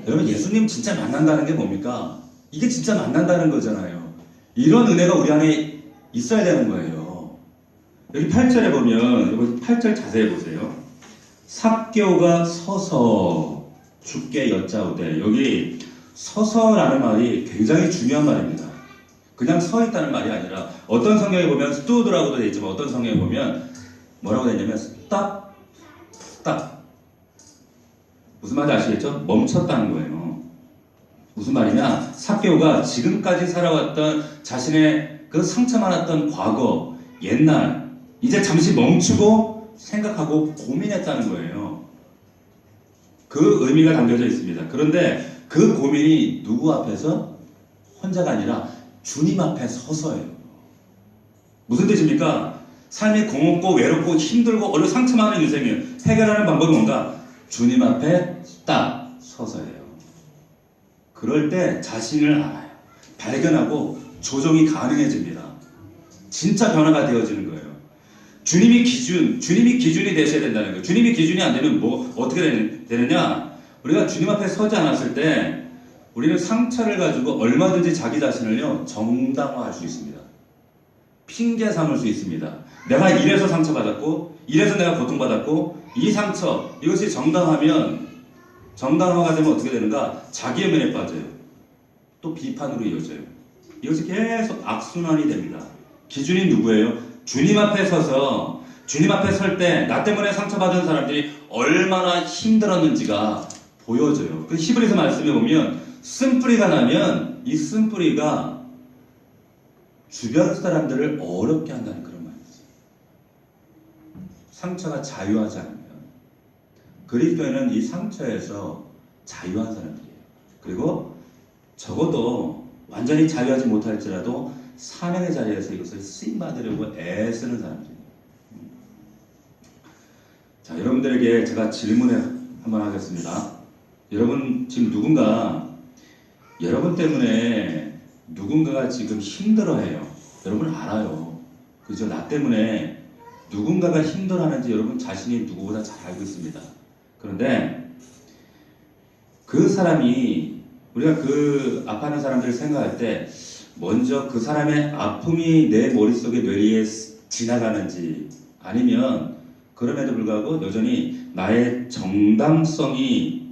여러분, 예수님 진짜 만난다는 게 뭡니까? 이게 진짜 만난다는 거잖아요. 이런 은혜가 우리 안에 있어야 되는 거예요. 여기 8절에 보면, 여러분 8절 자세히 보세요. 삭개오가 서서 주께 여짜오되, 여기 서서라는 말이 굉장히 중요한 말입니다. 그냥 서 있다는 말이 아니라, 어떤 성경에 보면 stood라고도 되어 있지만 어떤 성경에 보면 뭐라고 되어 있냐면 stop. 무슨 말인지 아시겠죠? 멈췄다는 거예요. 무슨 말이냐? 삭개오가 지금까지 살아왔던 자신의 그 상처 많았던 과거, 옛날, 이제 잠시 멈추고 생각하고 고민했다는 거예요. 그 의미가 담겨져 있습니다. 그런데 그 고민이 누구 앞에서? 혼자가 아니라 주님 앞에 서서예요. 무슨 뜻입니까? 삶이 공없고 외롭고 힘들고 얼른 상처 많은 인생이에요. 해결하는 방법이 뭔가? 주님 앞에 딱 서서예요. 그럴 때 자신을 알아요. 발견하고 조정이 가능해집니다. 진짜 변화가 되어지는 거예요. 주님이 기준이 되셔야 된다는 거예요. 주님이 기준이 안 되면 어떻게 되느냐? 우리가 주님 앞에 서지 않았을 때 우리는 상처를 가지고 얼마든지 자기 자신을요, 정당화할 수 있습니다. 핑계 삼을 수 있습니다. 내가 이래서 상처받았고, 이래서 내가 고통받았고, 이 상처, 이것이 정당화가 되면 어떻게 되는가? 자기의 면에 빠져요. 또 비판으로 이어져요. 이것이 계속 악순환이 됩니다. 기준이 누구예요? 주님 앞에 서서, 주님 앞에 설 때 나 때문에 상처받은 사람들이 얼마나 힘들었는지가 보여져요. 그 히브리서 말씀에 보면 쓴뿌리가 나면 이 쓴뿌리가 주변 사람들을 어렵게 한다는 그런 말이 있어요. 상처가 자유하지 않으면, 그리스도인은 이 상처에서 자유한 사람들이에요. 그리고 적어도 완전히 자유하지 못할지라도 사명의 자리에서 이것을 쓰임받으려고 애쓰는 사람들이에요. 자, 여러분들에게 제가 질문을 한번 하겠습니다. 여러분, 지금 여러분 때문에 누군가가 지금 힘들어해요. 여러분 알아요. 그죠? 나 때문에 누군가가 힘들어하는지 여러분 자신이 누구보다 잘 알고 있습니다. 그런데 그 사람이, 우리가 그 아파하는 사람들을 생각할 때 먼저 그 사람의 아픔이 내 머릿속에 뇌리에 지나가는지, 아니면 그럼에도 불구하고 여전히 나의 정당성이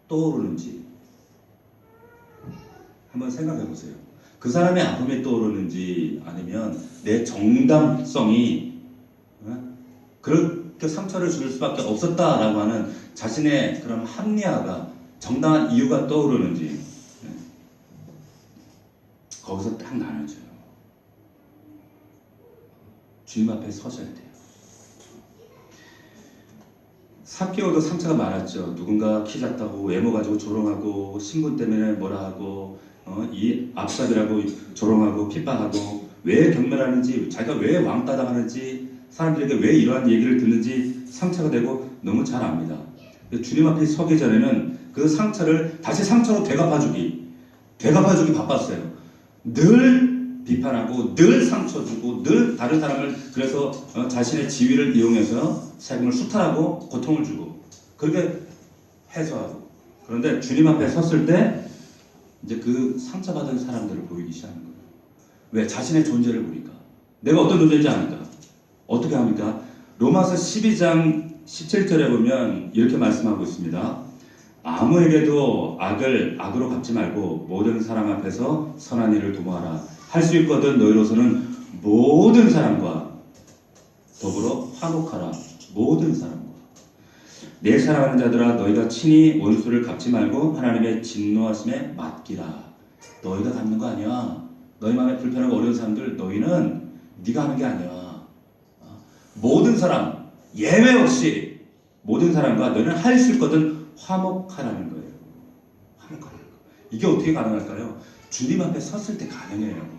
떠오르는지 한번 생각해 보세요. 그 사람의 아픔이 떠오르는지, 아니면 내 정당성이 그렇게 상처를 줄 수밖에 없었다라고 하는 자신의 그런 합리화가, 정당한 이유가 떠오르는지, 거기서 딱 나눠져요. 주님 앞에 서셔야 돼요. 삭개오도 상처가 많았죠. 누군가 키 작다고 외모 가지고 조롱하고, 신분 때문에 뭐라 하고, 이 압살이라고 조롱하고 핍박하고, 왜 경멸하는지, 자기가 왜 왕따 당하는지, 사람들에게 왜 이러한 얘기를 듣는지 상처가 되고 너무 잘 압니다. 주님 앞에 서기 전에는 그 상처를 다시 상처로 되갚아주기 바빴어요. 늘 비판하고, 늘 상처 주고, 늘 다른 사람을 그래서 자신의 지위를 이용해서 세금을 수탈하고 고통을 주고, 그렇게 해소하고. 그런데 주님 앞에 섰을 때 이제 그 상처받은 사람들을 보이기 시작하는 거예요. 왜? 자신의 존재를 보니까. 내가 어떤 존재인지 아니까. 어떻게 합니까? 로마서 12장 17절에 보면 이렇게 말씀하고 있습니다. 아무에게도 악을 악으로 갚지 말고 모든 사람 앞에서 선한 일을 도모하라. 할 수 있거든 너희로서는 모든 사람과 더불어 화목하라. 모든 사람과. 내 사랑하는 자들아, 너희가 친히 원수를 갚지 말고 하나님의 진노하심에 맡기라. 너희가 갚는 거 아니야. 너희 마음에 불편하고 어려운 사람들, 너희는 네가 하는 게 아니야. 모든 사람, 예외 없이 모든 사람과 너희는 할 수 있거든 화목하라는 거예요. 화목하라는 거. 이게 어떻게 가능할까요? 주님 앞에 섰을 때 가능해요.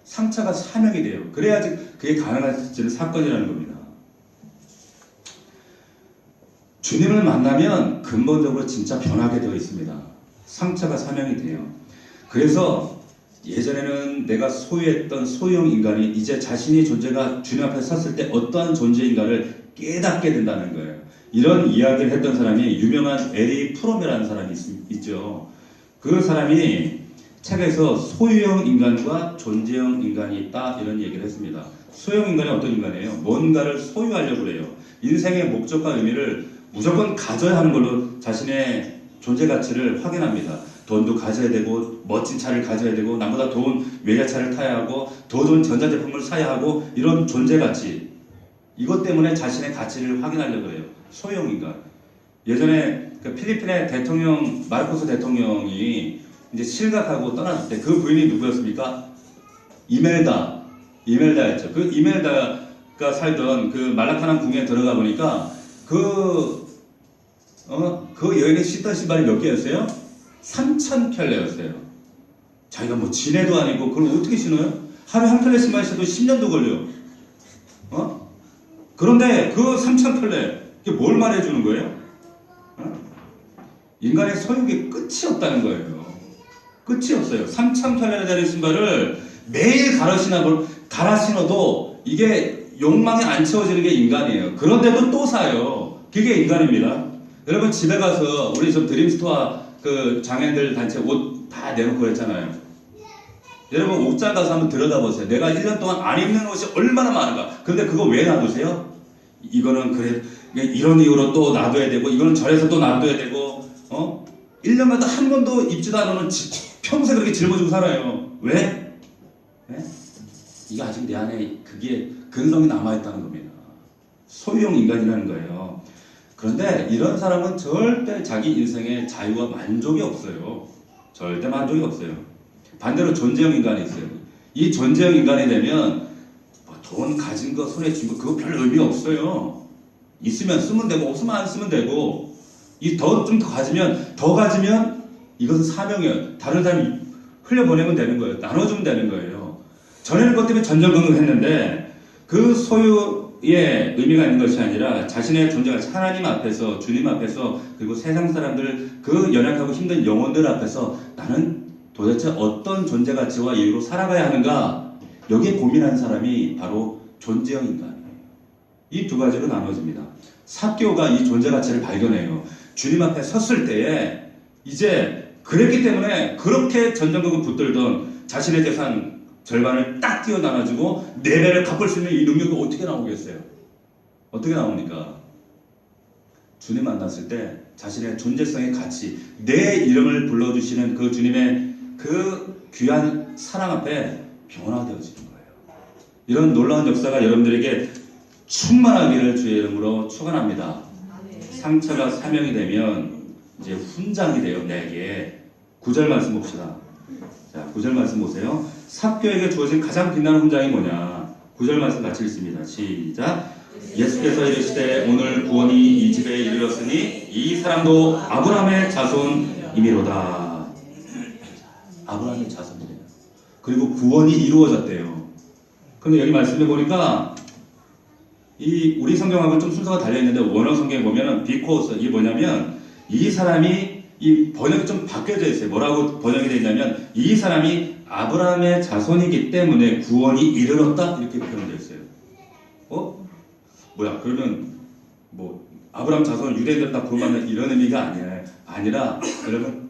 상처가 사명이 돼요. 그래야지 그게 가능해지는 사건이라는 겁니다. 주님을 만나면 근본적으로 진짜 변하게 되어 있습니다. 상처가 사명이 돼요. 그래서 예전에는 내가 소유했던 소유형 인간이 이제 자신의 존재가 주님 앞에 섰을 때 어떠한 존재인가를 깨닫게 된다는 거예요. 이런 이야기를 했던 사람이 유명한 에리 프롬이라는 사람이 있죠. 그 사람이 책에서 소유형 인간과 존재형 인간이 있다 이런 얘기를 했습니다. 소유형 인간이 어떤 인간이에요? 뭔가를 소유하려고 해요. 인생의 목적과 의미를 무조건 가져야 하는 걸로 자신의 존재 가치를 확인합니다. 돈도 가져야 되고 멋진 차를 가져야 되고 남보다 좋은 외제차를 타야 하고 더 좋은 전자제품을 사야 하고 이런 존재 가치 이것 때문에 자신의 가치를 확인하려고 해요. 소유형 인간. 예전에 그 필리핀의 대통령 마르코스 대통령이 이제 실각하고 떠났을 때 그 부인이 누구였습니까? 이멜다였죠. 그 이멜다가 살던 그 말라카남 궁에 들어가 보니까 그 여인이 신던 신발이 몇 개였어요? 3,000켤레였어요. 자기가 뭐 지네도 아니고 그걸 어떻게 신어요? 하루에 한 켤레 신발 신어도 10년도 걸려. 그런데 그 3,000켤레 이게 뭘 말해주는 거예요? 인간의 소유의 끝이 없다는 거예요. 끝이 없어요. 3,000켤레짜리 신발을 매일 갈아 신어도 이게 욕망이 안 채워지는 게 인간이에요. 그런데도 또 사요. 그게 인간입니다. 여러분 집에 가서 우리 좀 드림스토어 그 장애인들 단체 옷 다 내놓고 그랬잖아요. 여러분 옷장 가서 한번 들여다보세요. 내가 1년 동안 안 입는 옷이 얼마나 많은가. 근데 그거 왜 놔두세요? 이거는 그래 이런 이유로 또 놔둬야 되고 이거는 저래서 또 놔둬야 되고 1년마다 한 번도 입지도 않으면 평생 그렇게 짊어지고 살아요. 왜? 네? 이게 아직 내 안에 그게 근성이 남아있다는 겁니다. 소유형 인간이라는 거예요. 그런데 이런 사람은 절대 자기 인생에 자유와 만족이 없어요. 절대 만족이 없어요. 반대로 존재형 인간이 있어요. 이 존재형 인간이 되면 뭐 돈 가진 거 손에 쥔 거 그거 별 의미 없어요. 있으면 쓰면 되고 없으면 안 쓰면 되고 좀 더 가지면 이것은 사명이에요. 다른 사람이 흘려보내면 되는 거예요. 나눠주면 되는 거예요. 전에는 그것 때문에 전전긍긍했는데 그 소유의 의미가 있는 것이 아니라 자신의 존재가 하나님 앞에서 주님 앞에서 그리고 세상 사람들 그 연약하고 힘든 영혼들 앞에서 나는 도대체 어떤 존재 가치와 이유로 살아가야 하는가 여기에 고민하는 사람이 바로 존재형 인간이에요. 이 두 가지로 나눠집니다. 삭개오가 이 존재 가치를 발견해요. 주님 앞에 섰을 때에 이제 그랬기 때문에 그렇게 전전긍긍 붙들던 자신의 재산 절반을 딱 띄어 나눠주고 네 배를 갚을 수 있는 이 능력이 어떻게 나오겠어요? 어떻게 나옵니까? 주님 만났을 때 자신의 존재성의 가치, 내 이름을 불러주시는 그 주님의 그 귀한 사랑 앞에 변화되어지는 거예요. 이런 놀라운 역사가 여러분들에게 충만하기를 주의 이름으로 축원합니다. 상처가 사명이 되면 이제 훈장이 돼요. 내게 9절 말씀 봅시다. 자, 9절 말씀 보세요. 삭개오에게 주어진 가장 빛나는 훈장이 뭐냐? 9절 말씀 같이 읽습니다. 시작. 예수께서 이르시되 오늘 구원이 이 집에 이르렀으니 이 사람도 아브라함의 자손이미로다. 아브라함의 자손이래요. 그리고 구원이 이루어졌대요. 그런데 여기 말씀해 보니까 이 우리 성경하고 좀 순서가 달려있는데 원어 성경에 보면은 because 이게 뭐냐면 이 사람이 이 번역이 좀 바뀌어져 있어요. 뭐라고 번역이 되어 있냐면 이 사람이 아브라함의 자손이기 때문에 구원이 이르렀다 이렇게 표현되어 있어요. 뭐야 그러면 뭐 아브라함 자손은 유대인들 다 구원받는 이런 의미가 아니라 여러분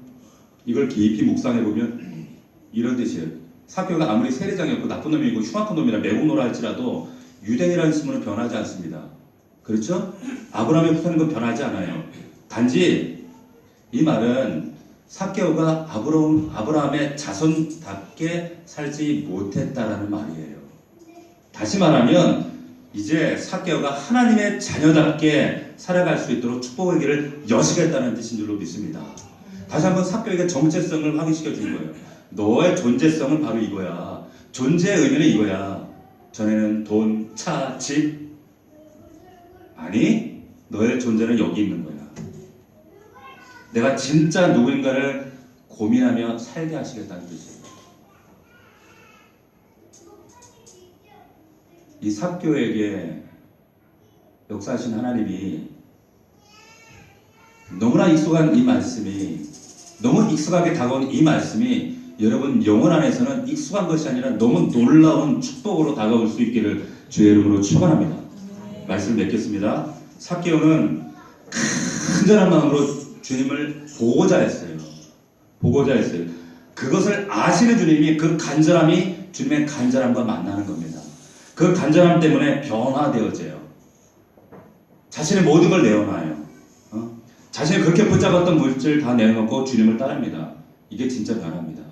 이걸 깊이 묵상해 보면 이런 뜻이에요. 삭개오가 아무리 세리장이었고 나쁜 놈이고 흉악한 놈이라 매국노라 할지라도 유대인이라는 신분은 변하지 않습니다. 그렇죠? 아브라함의 후손인 건 변하지 않아요. 단지 이 말은 삭개오가 아브라함의 자손답게 살지 못했다라는 말이에요. 다시 말하면 이제 삭개오가 하나님의 자녀답게 살아갈 수 있도록 축복의 길을 여시겠다는 뜻인 줄로 믿습니다. 다시 한번 삭개오에게 정체성을 확인시켜 준 거예요. 너의 존재성은 바로 이거야. 존재의 의미는 이거야. 전에는 돈, 차, 집. 아니, 너의 존재는 여기 있는 거야. 내가 진짜 누구인가를 고민하며 살게 하시겠다는 뜻이에요. 이 삭개오에게 역사하신 하나님이 너무나 익숙한 이 말씀이 너무 익숙하게 다가온 이 말씀이 여러분 영혼 안에서는 익숙한 것이 아니라 너무 놀라운 축복으로 다가올 수 있기를 주의 이름으로 축원합니다. 말씀 맺겠습니다. 삭개오는 간절한 마음으로 주님을 보고자 했어요. 보고자 했어요. 그것을 아시는 주님이 그 간절함이 주님의 간절함과 만나는 겁니다. 그 간절함 때문에 변화되어져요. 자신의 모든 걸 내어놔요. 자신이 그렇게 붙잡았던 물질 다 내어놓고 주님을 따릅니다. 이게 진짜 변화입니다.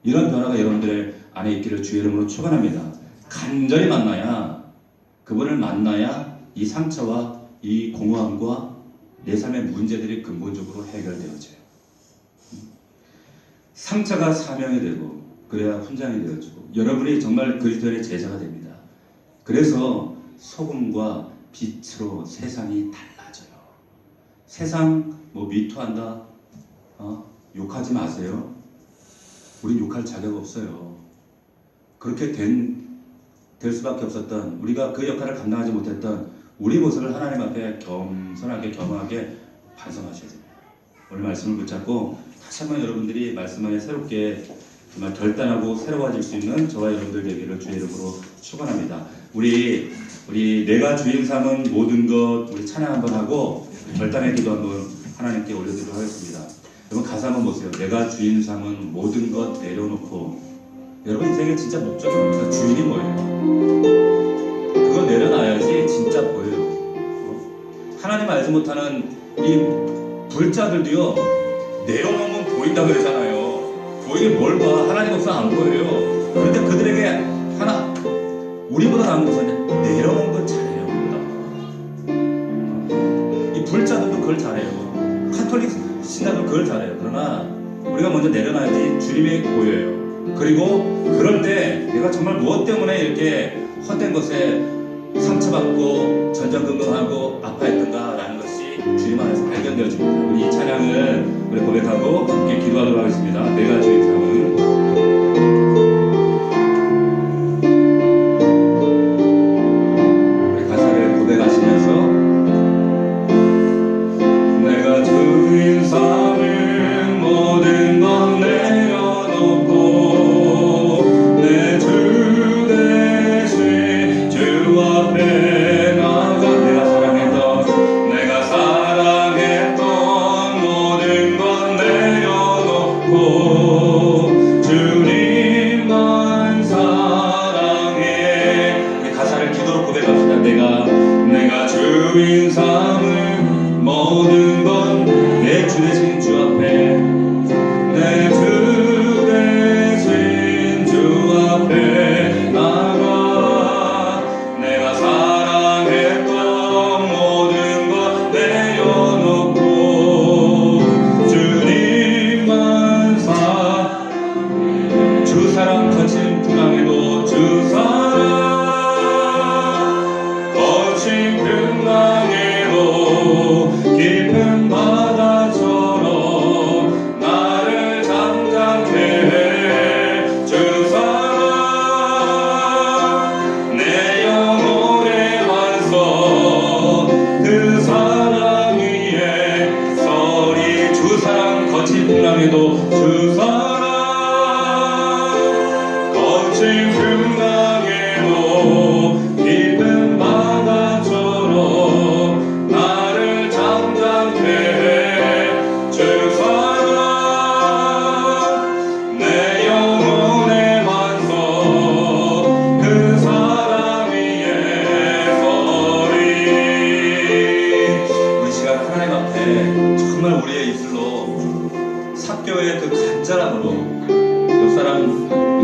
이런 변화가 여러분들의 안에 있기를 주의 이름으로 축원합니다. 간절히 만나야, 그분을 만나야 이 상처와 이 공허함과 내 삶의 문제들이 근본적으로 해결되어져요. 상처가 사명이 되고 그래야 훈장이 되어지고 여러분이 정말 그리스도의 제자가 됩니다. 그래서 소금과 빛으로 세상이 달라져요. 세상 뭐 미투한다, 욕하지 마세요. 우린 욕할 자격 없어요. 그렇게 될 수밖에 없었던, 우리가 그 역할을 감당하지 못했던 우리 모습을 하나님 앞에 겸손하게 겸허하게 반성하셔야 됩니다. 오늘 말씀을 붙잡고 다시 한번 여러분들이 말씀 안에 새롭게 정말 결단하고 새로워질 수 있는 저와 여러분들 되기를 주의 이름으로 축원합니다. 우리 내가 주인 삼은 모든 것 우리 찬양 한번 하고 결단의 기도 한번 하나님께 올려드리도록 하겠습니다. 여러분 가사 한번 보세요. 내가 주인 삼은 모든 것 내려놓고. 여러분 인생에 진짜 목적이 뭡니까? 주인이 뭐예요? 그거 내려놔야지 진짜 보여요. 하나님 알지 못하는 이 불자들도요, 내려놓으면 보인다 그러잖아요. 보이긴 뭘 봐. 하나님 없으면 안 보여요. 그런데 그들에게 우리보다 나은 것은 내려놓은 건 잘해요. 이 불자들도 그걸 잘해요. 카톨릭 신자도 그걸 잘해요. 그러나 우리가 먼저 내려놔야지 주님이 보여요. 그리고 그럴 때 내가 정말 무엇 때문에 이렇게 헛된 것에 상처받고 전전긍긍하고 아파했던가라는 것이 주님 안에서 발견되어집니다. 우리 이 찬양을 우리 고백하고 함께 기도하도록 하겠습니다. 내가 주인 삼은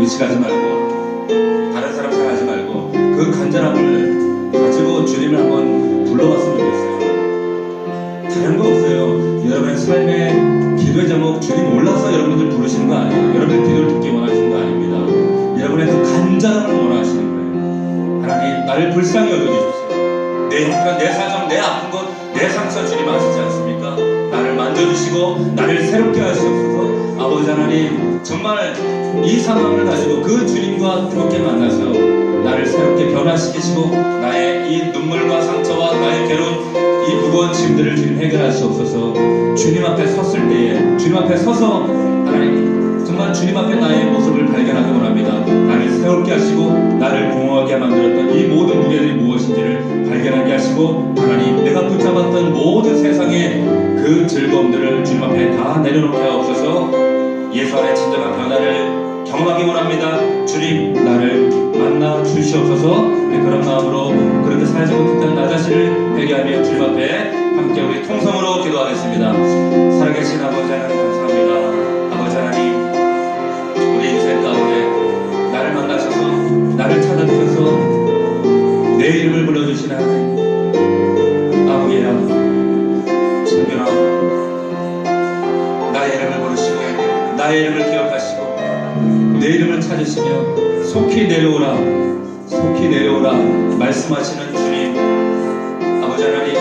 의식하지 말고 다른 사람 생각하지 말고 그 간절함을 가지고 주님을 한번 불러봤으면 좋겠어요. 다른 거 없어요. 여러분의 삶의 기도의 제목 주님 몰라서 여러분들 부르시는 거 아니에요. 여러분의 기도를 듣기 원하시는 거 아닙니다. 여러분의 그 간절함을 원하시는 거예요. 하나님 나를 불쌍히 여겨주십시오. 내 형편, 내 사정, 내 아픈 것, 내 상처 주님 아시지 않습니까? 나를 만져주시고 나를 새롭게 하시옵소서. 아버지 하나님 정말 이 상황을 가지고 그 주님과 함께 만나서 나를 새롭게 변화시키시고 나의 이 눈물과 상처와 나의 괴로운 이 무거운 짐들을 주님 해결하시옵소서. 주님 앞에 섰을 때에 주님 앞에 서서 하나님 정말 주님 앞에 나의 모습을 발견하기 원합니다. 나를 새롭게 하시고 나를 공허하게 만들었던 이 모든 무게들이 무엇인지를 발견하게 하시고, 하나님 내가 붙잡았던 모든 세상의 그 즐거움들을 주님 앞에 다 내려놓게 하옵소서. 예수 안에 진정한 변화를 경험하기 원합니다. 주님 나를 만나 주시옵소서. 그런 마음으로 그렇게 살지 못했던 나 자신을 회개하며 주님 앞에 함께 우리 통성으로 기도하겠습니다. 살아계신 아버지 하나님 감사합니다. 아버지 하나님, 우리 인생 가운데 나를 만나셔서 나를 찾아주셔서 내 이름을 불러주시는 하나님, 아버지야 참견아, 나의 이름을 부르시고 나의 이름을 기억하시고 내 이름을 찾으시며 속히 내려오라 속히 내려오라 말씀하시는 주님, 아버지 하나님,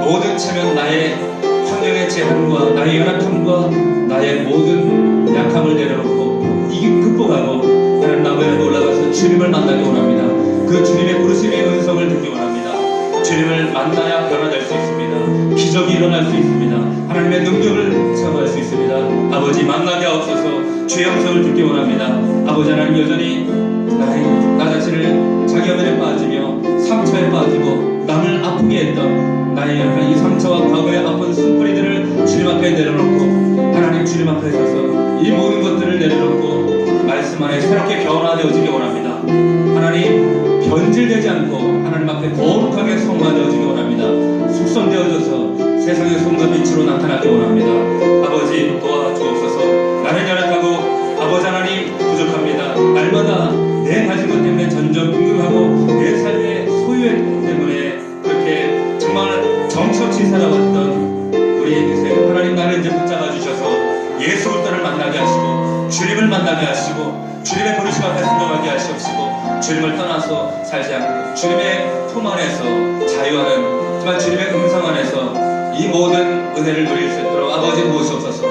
모든 체면 나의 환경의 제한과 나의 연약함과 나의 모든 약함을 내려놓고 이기 극복하고 하나님 나무에 올라가서 주님을 만나기 원합니다. 그 주님의 부르심의 음성을 듣기 원합니다. 주님을 만나야 변화될 수 있습니다. 기적이 일어날 수 있습니다. 하나님의 능력을 체험할 수 있습니다. 아버지 만나게 하옵소서. 주의 음성을 듣기 원합니다. 아버지 하나님, 여전히 나 자신을 자기 연민에 빠지며 상처에 빠지고 남을 아프게 했던 나의 이 상처와 과거의 아픈 쓴뿌리들을 주님 앞에 내려놓고 하나님 주님 앞에 서서 이 모든 것들을 내려놓고 말씀 안에 새롭게 변화되어지기 원합니다. 하나님 변질되지 않고 하나님 앞에 거룩하게 성화되어지기 원합니다. 숙성되어져서 세상의 손과 빛으로 나타나기 원합니다. 아버지 도와주옵소서. 나는 연약하고 아버지 하나님 부족합니다. 날마다 내 가진 것 때문에 전전긍긍하고 내 삶의 소유액 때문에 그렇게 정말 정처치 살아왔던 우리 인생, 하나님 나를 이제 붙잡아 주셔서 예수 그리스도를 만나게 하시고 주님을 만나게 하시고 주님의 부르심 앞에 순종하게 하시옵시고 주님을 떠나서 살지 않고 주님의 품 안에서 자유하는, 정말 주님의 음성 안에서 이 모든 은혜를 누릴 수 있도록 아버지 도우시옵소서.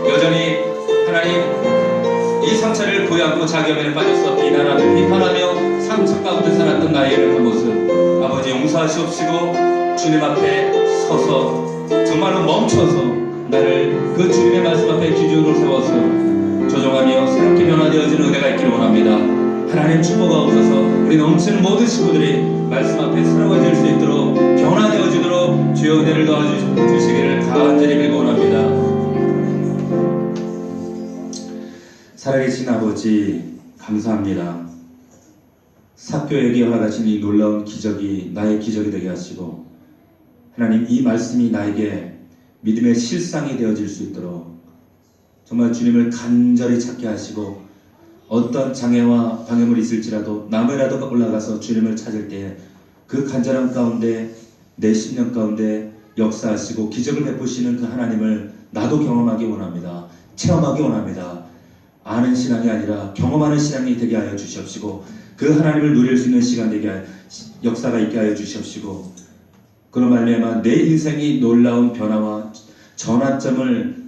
여전히 하나님 이 상처를 부여하고 자기 연민에 빠져서 비난하며 비판하며 상처 가운데 살았던 나의 연약한 모습 아버지 용서하시옵시고 주님 앞에 서서 정말로 멈춰서 나를 그 주님의 말씀 앞에 기준으로 세워서 조정하며 새롭게 변화되어지는 은혜가 있기를 원합니다. 하나님 축복하옵소서. 우리 넘치는 모든 식구들이 말씀 앞에 새로워질 수 있도록 변화되어지도록 주의 은혜를 도와주시기를 간절히 빌고 원합니다. 살아계신 아버지 감사합니다. 삭교에게 허락하신 이 놀라운 기적이 나의 기적이 되게 하시고 하나님 이 말씀이 나에게 믿음의 실상이 되어질 수 있도록 정말 주님을 간절히 찾게 하시고 어떤 장애와 방해물이 있을지라도 나무에라도 올라가서 주님을 찾을 때 그 간절함 가운데 내 심령 가운데 역사하시고 기적을 베푸시는 그 하나님을 나도 경험하기 원합니다. 체험하기 원합니다. 아는 신앙이 아니라 경험하는 신앙이 되게 하여 주시옵시고 그 하나님을 누릴 수 있는 시간 되게 역사가 있게 하여 주시옵시고 그런 말미암아 내 인생이 놀라운 변화와 전환점을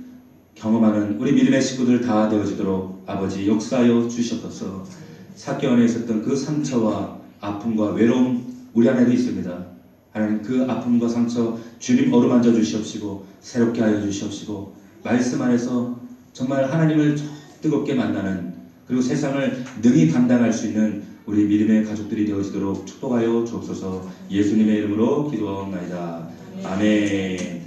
경험하는 우리 믿음의 식구들 다 되어지도록 아버지 역사하여 주시옵소서. 삭개 안에 있었던 그 상처와 아픔과 외로움 우리 안에도 있습니다. 하나님 그 아픔과 상처 주님 어루만져 주시옵시고 새롭게 하여 주시옵시고 말씀 안에서 정말 하나님을 뜨겁게 만나는 그리고 세상을 능히 감당할 수 있는 우리 믿음의 가족들이 되어지도록 축복하여 주옵소서. 예수님의 이름으로 기도하옵나이다. 아멘.